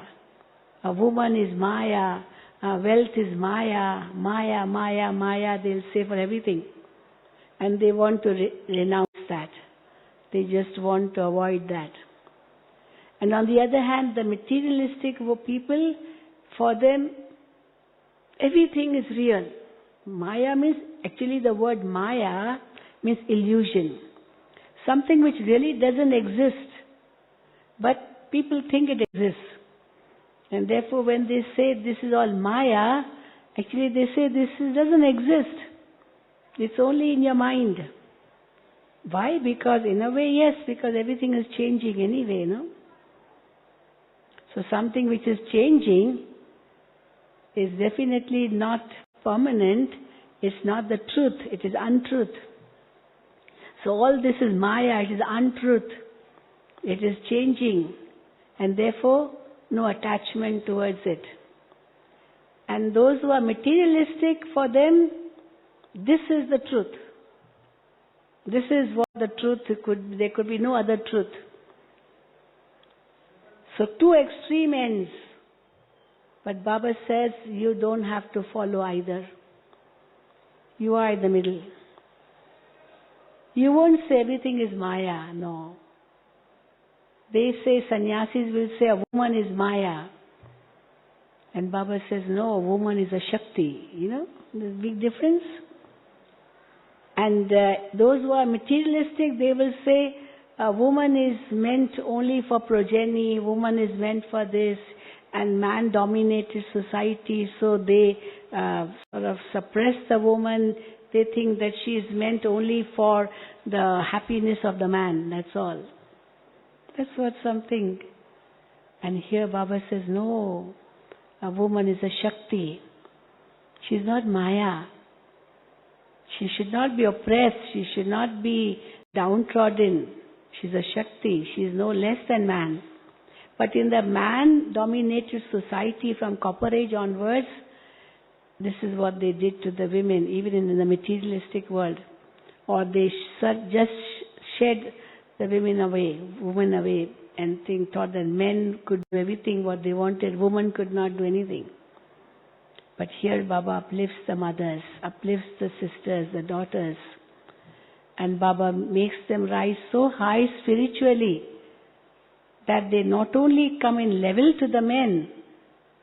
A woman is Maya. Wealth is Maya. Maya. They'll say for everything. And they want to renounce that. They just want to avoid that. And on the other hand, the materialistic people, for them, everything is real. Maya means, actually the word Maya means illusion. Something which really doesn't exist. But people think it exists. And therefore when they say this is all Maya, actually they say this doesn't exist. It's only in your mind. Why? Because in a way, yes, because everything is changing anyway, no? So something which is changing is definitely not permanent. It's not the truth. It is untruth. So all this is Maya. It is untruth. It is changing. And therefore, no attachment towards it. And those who are materialistic, for them, this is the truth. This is what the truth could, there could be no other truth. So two extreme ends. But Baba says you don't have to follow either. You are in the middle. You won't say everything is Maya, no. They say, sannyasis will say a woman is Maya. And Baba says, no, a woman is a Shakti. You know, there's a big difference. And those who are materialistic, they will say, a woman is meant only for progeny, woman is meant for this, and man-dominated society, so they sort of suppress the woman. They think that she is meant only for the happiness of the man, that's all. That's what some think. And here Baba says, no, a woman is a Shakti. She's not Maya. She should not be oppressed. She should not be downtrodden. She's a Shakti. She is no less than man. But in the man-dominated society from Copper Age onwards, this is what they did to the women, even in the materialistic world. Or they just shed the women away, and thought that men could do everything what they wanted, women could not do anything. But here Baba uplifts the mothers, uplifts the sisters, the daughters, and Baba makes them rise so high spiritually that they not only come in level to the men,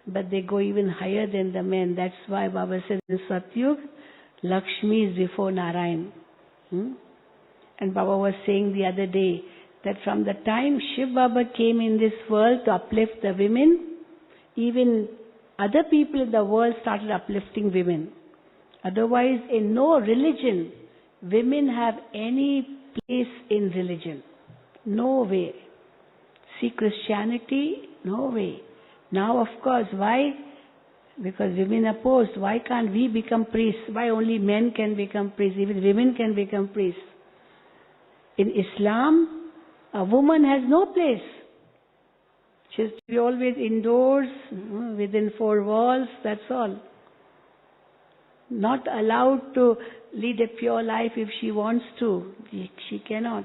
but they go even higher than the men. That's why Baba says in Satyug, Lakshmi is before Narayan. And Baba was saying the other day that from the time Shiv Baba came in this world to uplift the women, even other people in the world started uplifting women. Otherwise, in no religion, women have any place in religion. No way. See Christianity? No way. Now, of course, why? Because women are opposed. Why can't we become priests? Why only men can become priests? Even women can become priests. In Islam, a woman has no place. She has to be always indoors, within four walls, that's all. Not allowed to lead a pure life if she wants to. She cannot.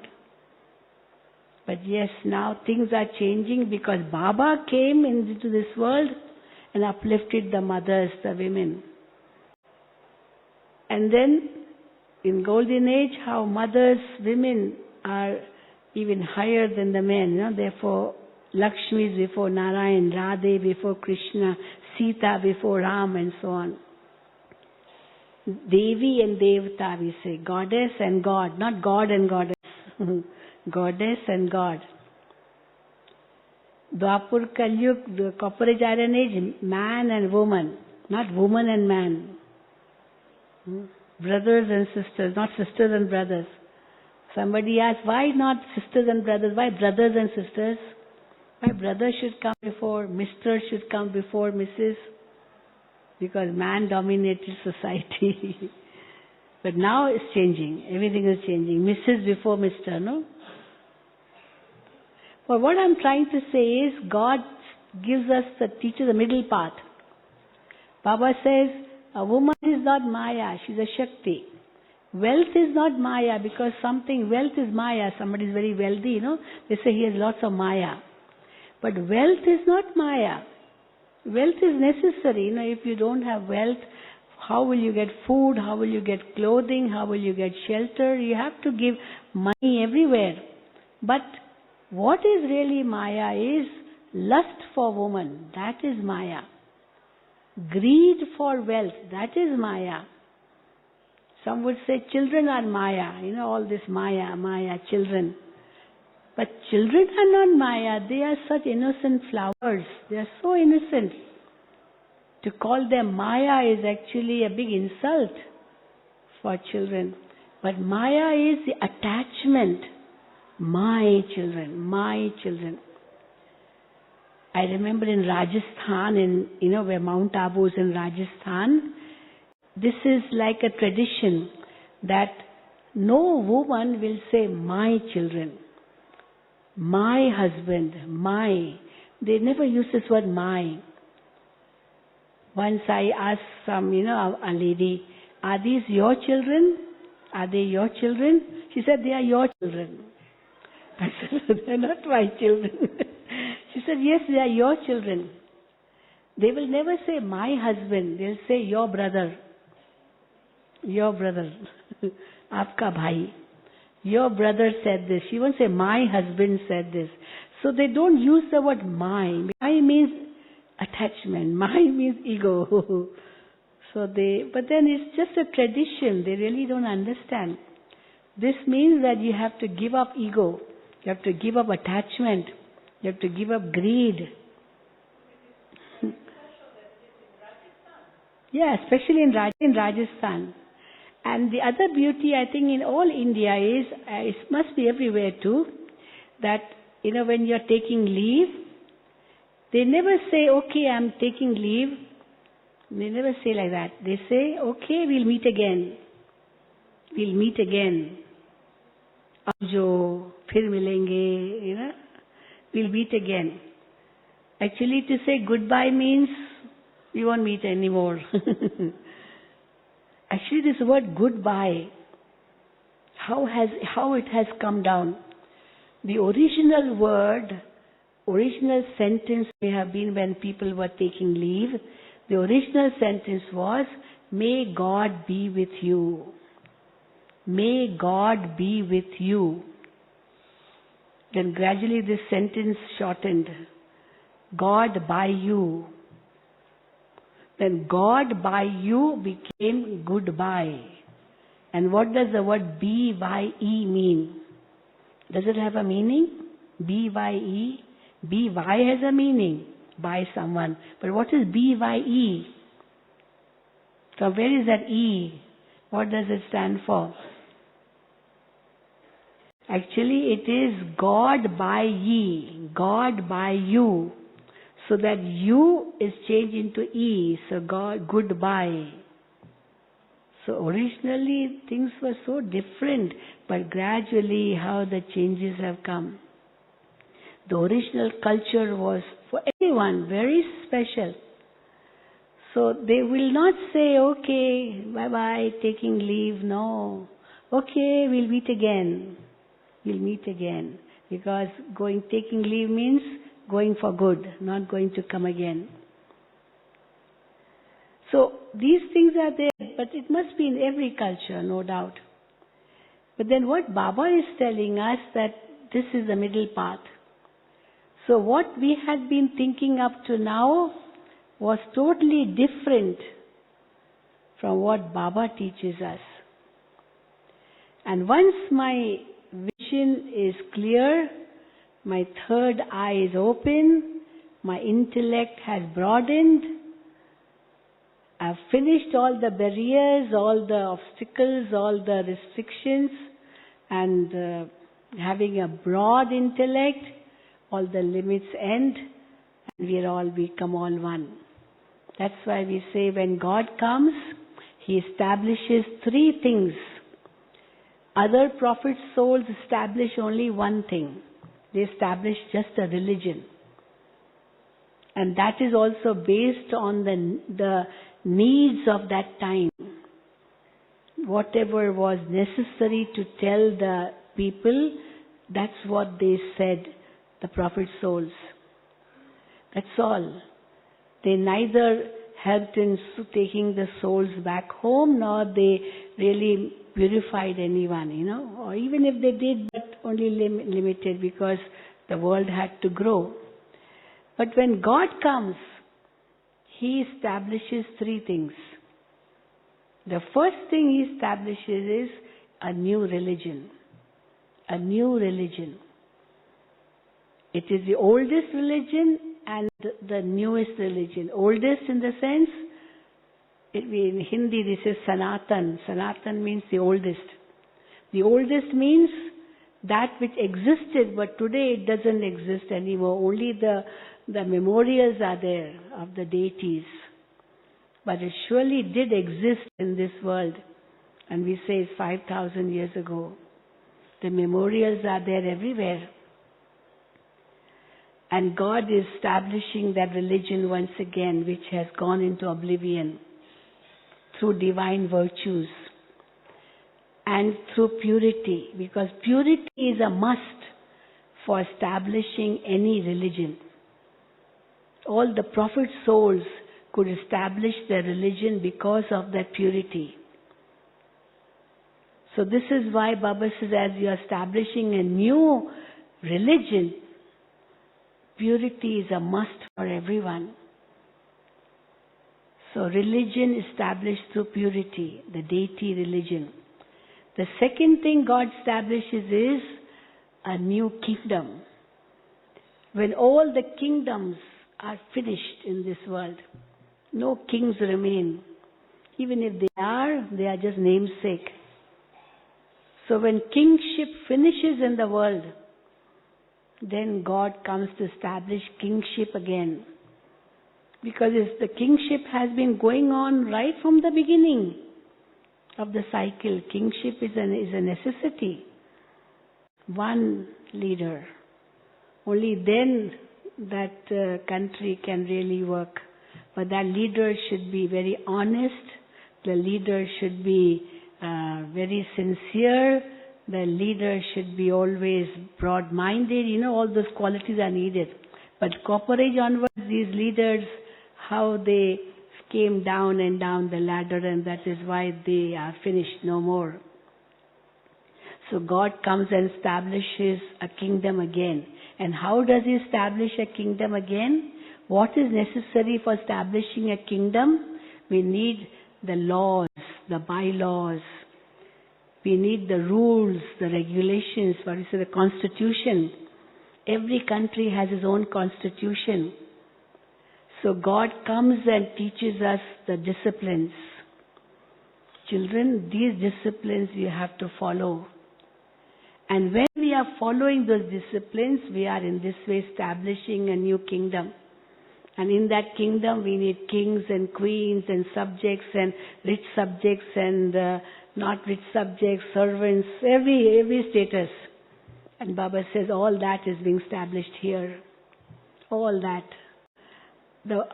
But yes, now things are changing because Baba came into this world and uplifted the mothers, the women. And then in Golden Age, how mothers, women are even higher than the men. Therefore, Lakshmi is before Narayan, Radhe before Krishna, Sita before Ram, and so on. Devi and Devata, we say. Goddess and God, not God and Goddess. Goddess and God. Dwapur Kalyug, the Copper Age, Iron Age, man and woman, not woman and man. Brothers and sisters, not sisters and brothers. Somebody asked, why not sisters and brothers? Why brothers and sisters? Why brother should come before, Mr. should come before Mrs.? Because man dominated society. But now it's changing. Everything is changing. Mrs. before Mr., no? But what I'm trying to say is, God gives us teaches the middle path. Baba says, a woman is not Maya, she's a Shakti. Wealth is not Maya because wealth is Maya. Somebody is very wealthy, they say he has lots of Maya. But wealth is not Maya. Wealth is necessary. If you don't have wealth, how will you get food? How will you get clothing? How will you get shelter? You have to give money everywhere. But what is really Maya is lust for woman. That is Maya. Greed for wealth. That is Maya. Some would say children are Maya. All this Maya, children. But children are not Maya. They are such innocent flowers. They are so innocent. To call them Maya is actually a big insult for children. But Maya is the attachment. My children, my children. I remember in Rajasthan, where Mount Abu is in Rajasthan, this is like a tradition that no woman will say my children, my husband, my. They never use this word my. Once I asked some, a lady, are these your children? Are they your children? She said, they are your children. I said, they're not my children. She said, yes, they are your children. They will never say my husband. They'll say your brother. Your brother. Aapka bhai. Your brother said this. She won't say my husband said this. So they don't use the word my. My means attachment. My means ego. But then it's just a tradition. They really don't understand. This means that you have to give up ego. You have to give up attachment. You have to give up greed. Yeah, especially in Rajasthan. And the other beauty, I think, in all India is, it must be everywhere too, that, when you're taking leave, they never say, okay, I'm taking leave. They never say like that. They say, okay, we'll meet again. We'll meet again. Ajo, phir milenge, we'll meet again. Actually, to say goodbye means we won't meet anymore. Actually, this word goodbye, how it has come down. The original sentence may have been when people were taking leave. The original sentence was, may God be with you. May God be with you. Then gradually this sentence shortened. God by you. Then God by you became goodbye. And what does the word B-Y-E mean? Does it have a meaning? B-Y-E? B-Y has a meaning, by someone. But what is B-Y-E? So where is that E? What does it stand for? Actually, it is God by ye, God by you. So that you is changed into E, so God, goodbye. So originally things were so different, but gradually how the changes have come. The original culture was for everyone very special. So they will not say, okay, bye-bye, taking leave. No. Okay, we'll meet again. We'll meet again. Because taking leave means going for good, not going to come again. So these things are there, but it must be in every culture, no doubt. But then what Baba is telling us, that this is the middle path. So what we had been thinking up to now was totally different from what Baba teaches us. And once my vision is clear, my third eye is open, my intellect has broadened, I've finished all the barriers, all the obstacles, all the restrictions, and having a broad intellect, all the limits end, and we become all one. That's why we say when God comes, He establishes three things. Other prophets' souls establish only one thing. They establish just a religion. And that is also based on the needs of that time. Whatever was necessary to tell the people, that's what they said, the prophet souls. That's all. They neither helped in taking the souls back home, nor they really purified anyone, or even if they did, but only limited, because the world had to grow. But when God comes, He establishes three things. The first thing He establishes is a new religion. A new religion. It is the oldest religion and the newest religion. Oldest in the sense, in Hindi this is Sanatan. Sanatan means the oldest. The oldest means that which existed, but today it doesn't exist anymore. Only the memorials are there of the deities. But it surely did exist in this world. And we say it's 5,000 years ago. The memorials are there everywhere. And God is establishing that religion once again, which has gone into oblivion, through divine virtues and through purity, because purity is a must for establishing any religion. All the prophet souls could establish their religion because of that purity. So this is why Baba says, as you are establishing a new religion, purity is a must for everyone. So religion established through purity, the deity religion. The second thing God establishes is a new kingdom. When all the kingdoms are finished in this world, no kings remain. Even if they are just namesake. So when kingship finishes in the world, then God comes to establish kingship again. Because the kingship has been going on right from the beginning of the cycle. Kingship is a necessity. One leader. Only then that country can really work. But that leader should be very honest. The leader should be very sincere. The leader should be always broad-minded. All those qualities are needed. But Copperage onwards, these leaders, how they came down and down the ladder, and that is why they are finished no more. So God comes and establishes a kingdom again. And how does He establish a kingdom again? What is necessary for establishing a kingdom? We need the laws, the bylaws. We need the rules, the regulations, the constitution. Every country has its own constitution. So God comes and teaches us the disciplines. Children, these disciplines you have to follow. And when we are following those disciplines, we are in this way establishing a new kingdom. And in that kingdom we need kings and queens and subjects and rich subjects and not rich subjects, servants, every status. And Baba says all that is being established here. All that.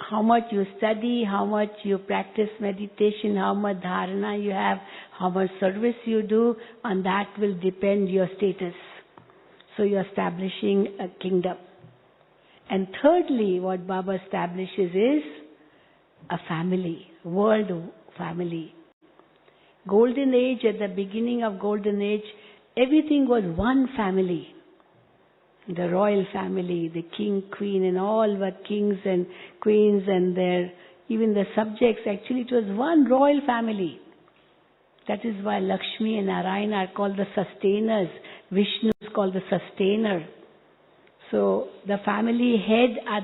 How much you study, how much you practice meditation, how much dharana you have, how much service you do, on that will depend your status. So you're establishing a kingdom. And thirdly, what Baba establishes is a family, world family. Golden Age, at the beginning of Golden Age, everything was one family. The royal family, the king, queen, and all were kings and queens and even the subjects. Actually, it was one royal family. That is why Lakshmi and Narayana are called the sustainers. Vishnu is called the sustainer. So the family head are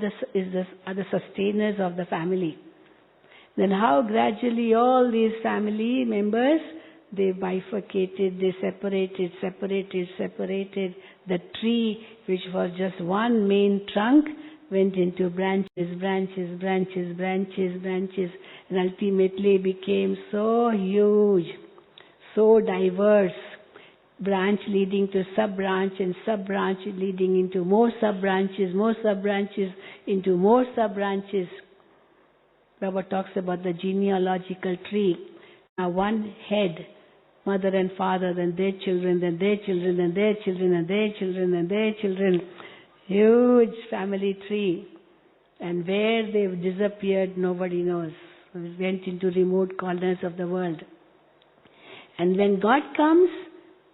the sustainers of the family. Then how gradually all these family members, they bifurcated, they separated. The tree, which was just one main trunk, went into branches, and ultimately became so huge, so diverse. Branch leading to sub-branch, and sub-branch leading into more sub-branches into more sub-branches. Baba talks about the genealogical tree. Now one head, mother and father, then their children, then their children, then their children, and their children, and their children. Huge family tree. And where they've disappeared, nobody knows. They went into remote corners of the world. And when God comes,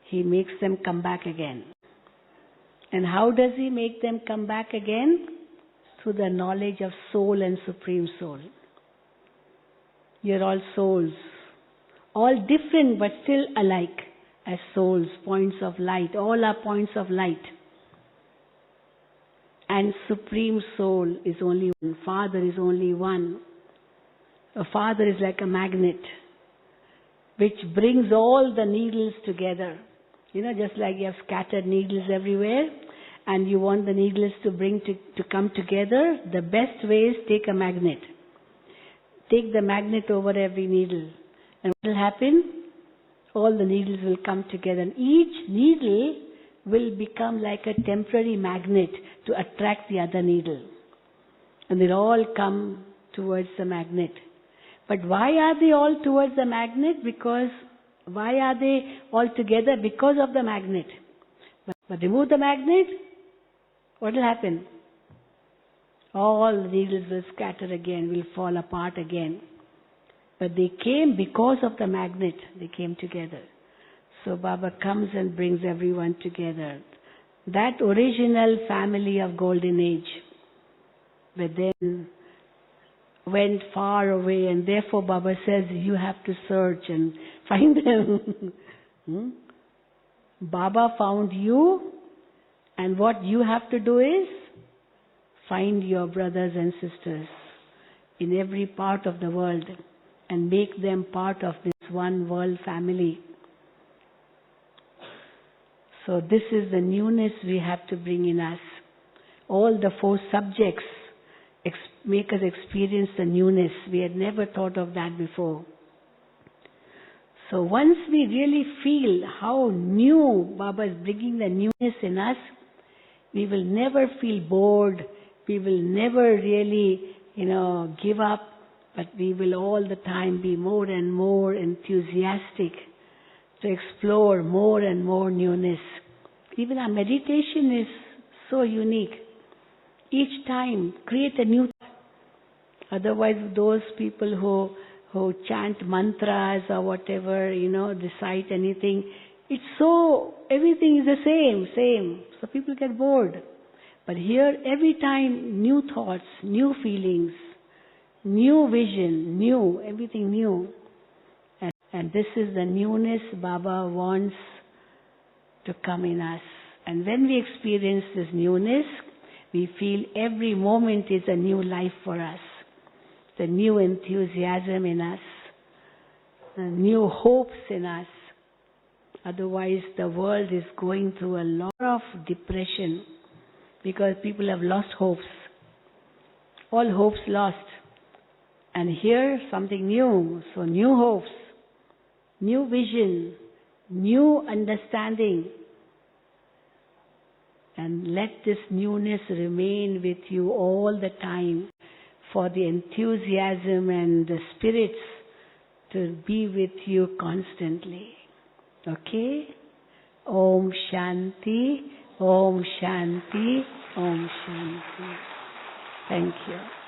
He makes them come back again. And how does He make them come back again? Through the knowledge of soul and Supreme Soul. You're all souls. All different but still alike as souls, points of light. All are points of light. And Supreme Soul is only one. Father is only one. A father is like a magnet which brings all the needles together. Just like you have scattered needles everywhere and you want the needles to come together, the best way is take a magnet. Take the magnet over every needle. And what will happen? All the needles will come together. And each needle will become like a temporary magnet to attract the other needle. And they'll all come towards the magnet. But why are they all towards the magnet? Why are they all together? Because of the magnet. But remove the magnet, what will happen? All the needles will scatter again, will fall apart again. But they came because of the magnet. They came together. So Baba comes and brings everyone together. That original family of Golden Age, but then went far away, and therefore Baba says you have to search and find them. Baba found you, and what you have to do is find your brothers and sisters in every part of the world and make them part of this one world family. So this is the newness we have to bring in us. All the four subjects make us experience the newness. We had never thought of that before. So once we really feel how new Baba is bringing the newness in us, we will never feel bored. We will never really, give up. But we will all the time be more and more enthusiastic to explore more and more newness. Even our meditation is so unique. Each time, create a new thought. Otherwise, those people who chant mantras or whatever, recite anything, everything is the same. So people get bored. But here, every time, new thoughts, new feelings, new vision, everything new. And this is the newness Baba wants to come in us. And when we experience this newness, we feel every moment is a new life for us. The new enthusiasm in us, the new hopes in us. Otherwise, the world is going through a lot of depression because people have lost hopes. all hopes lost. And here something new. So new hopes, new vision, new understanding. And let this newness remain with you all the time, for the enthusiasm and the spirits to be with you constantly. Okay? Om Shanti, Om Shanti, Om Shanti. Thank you.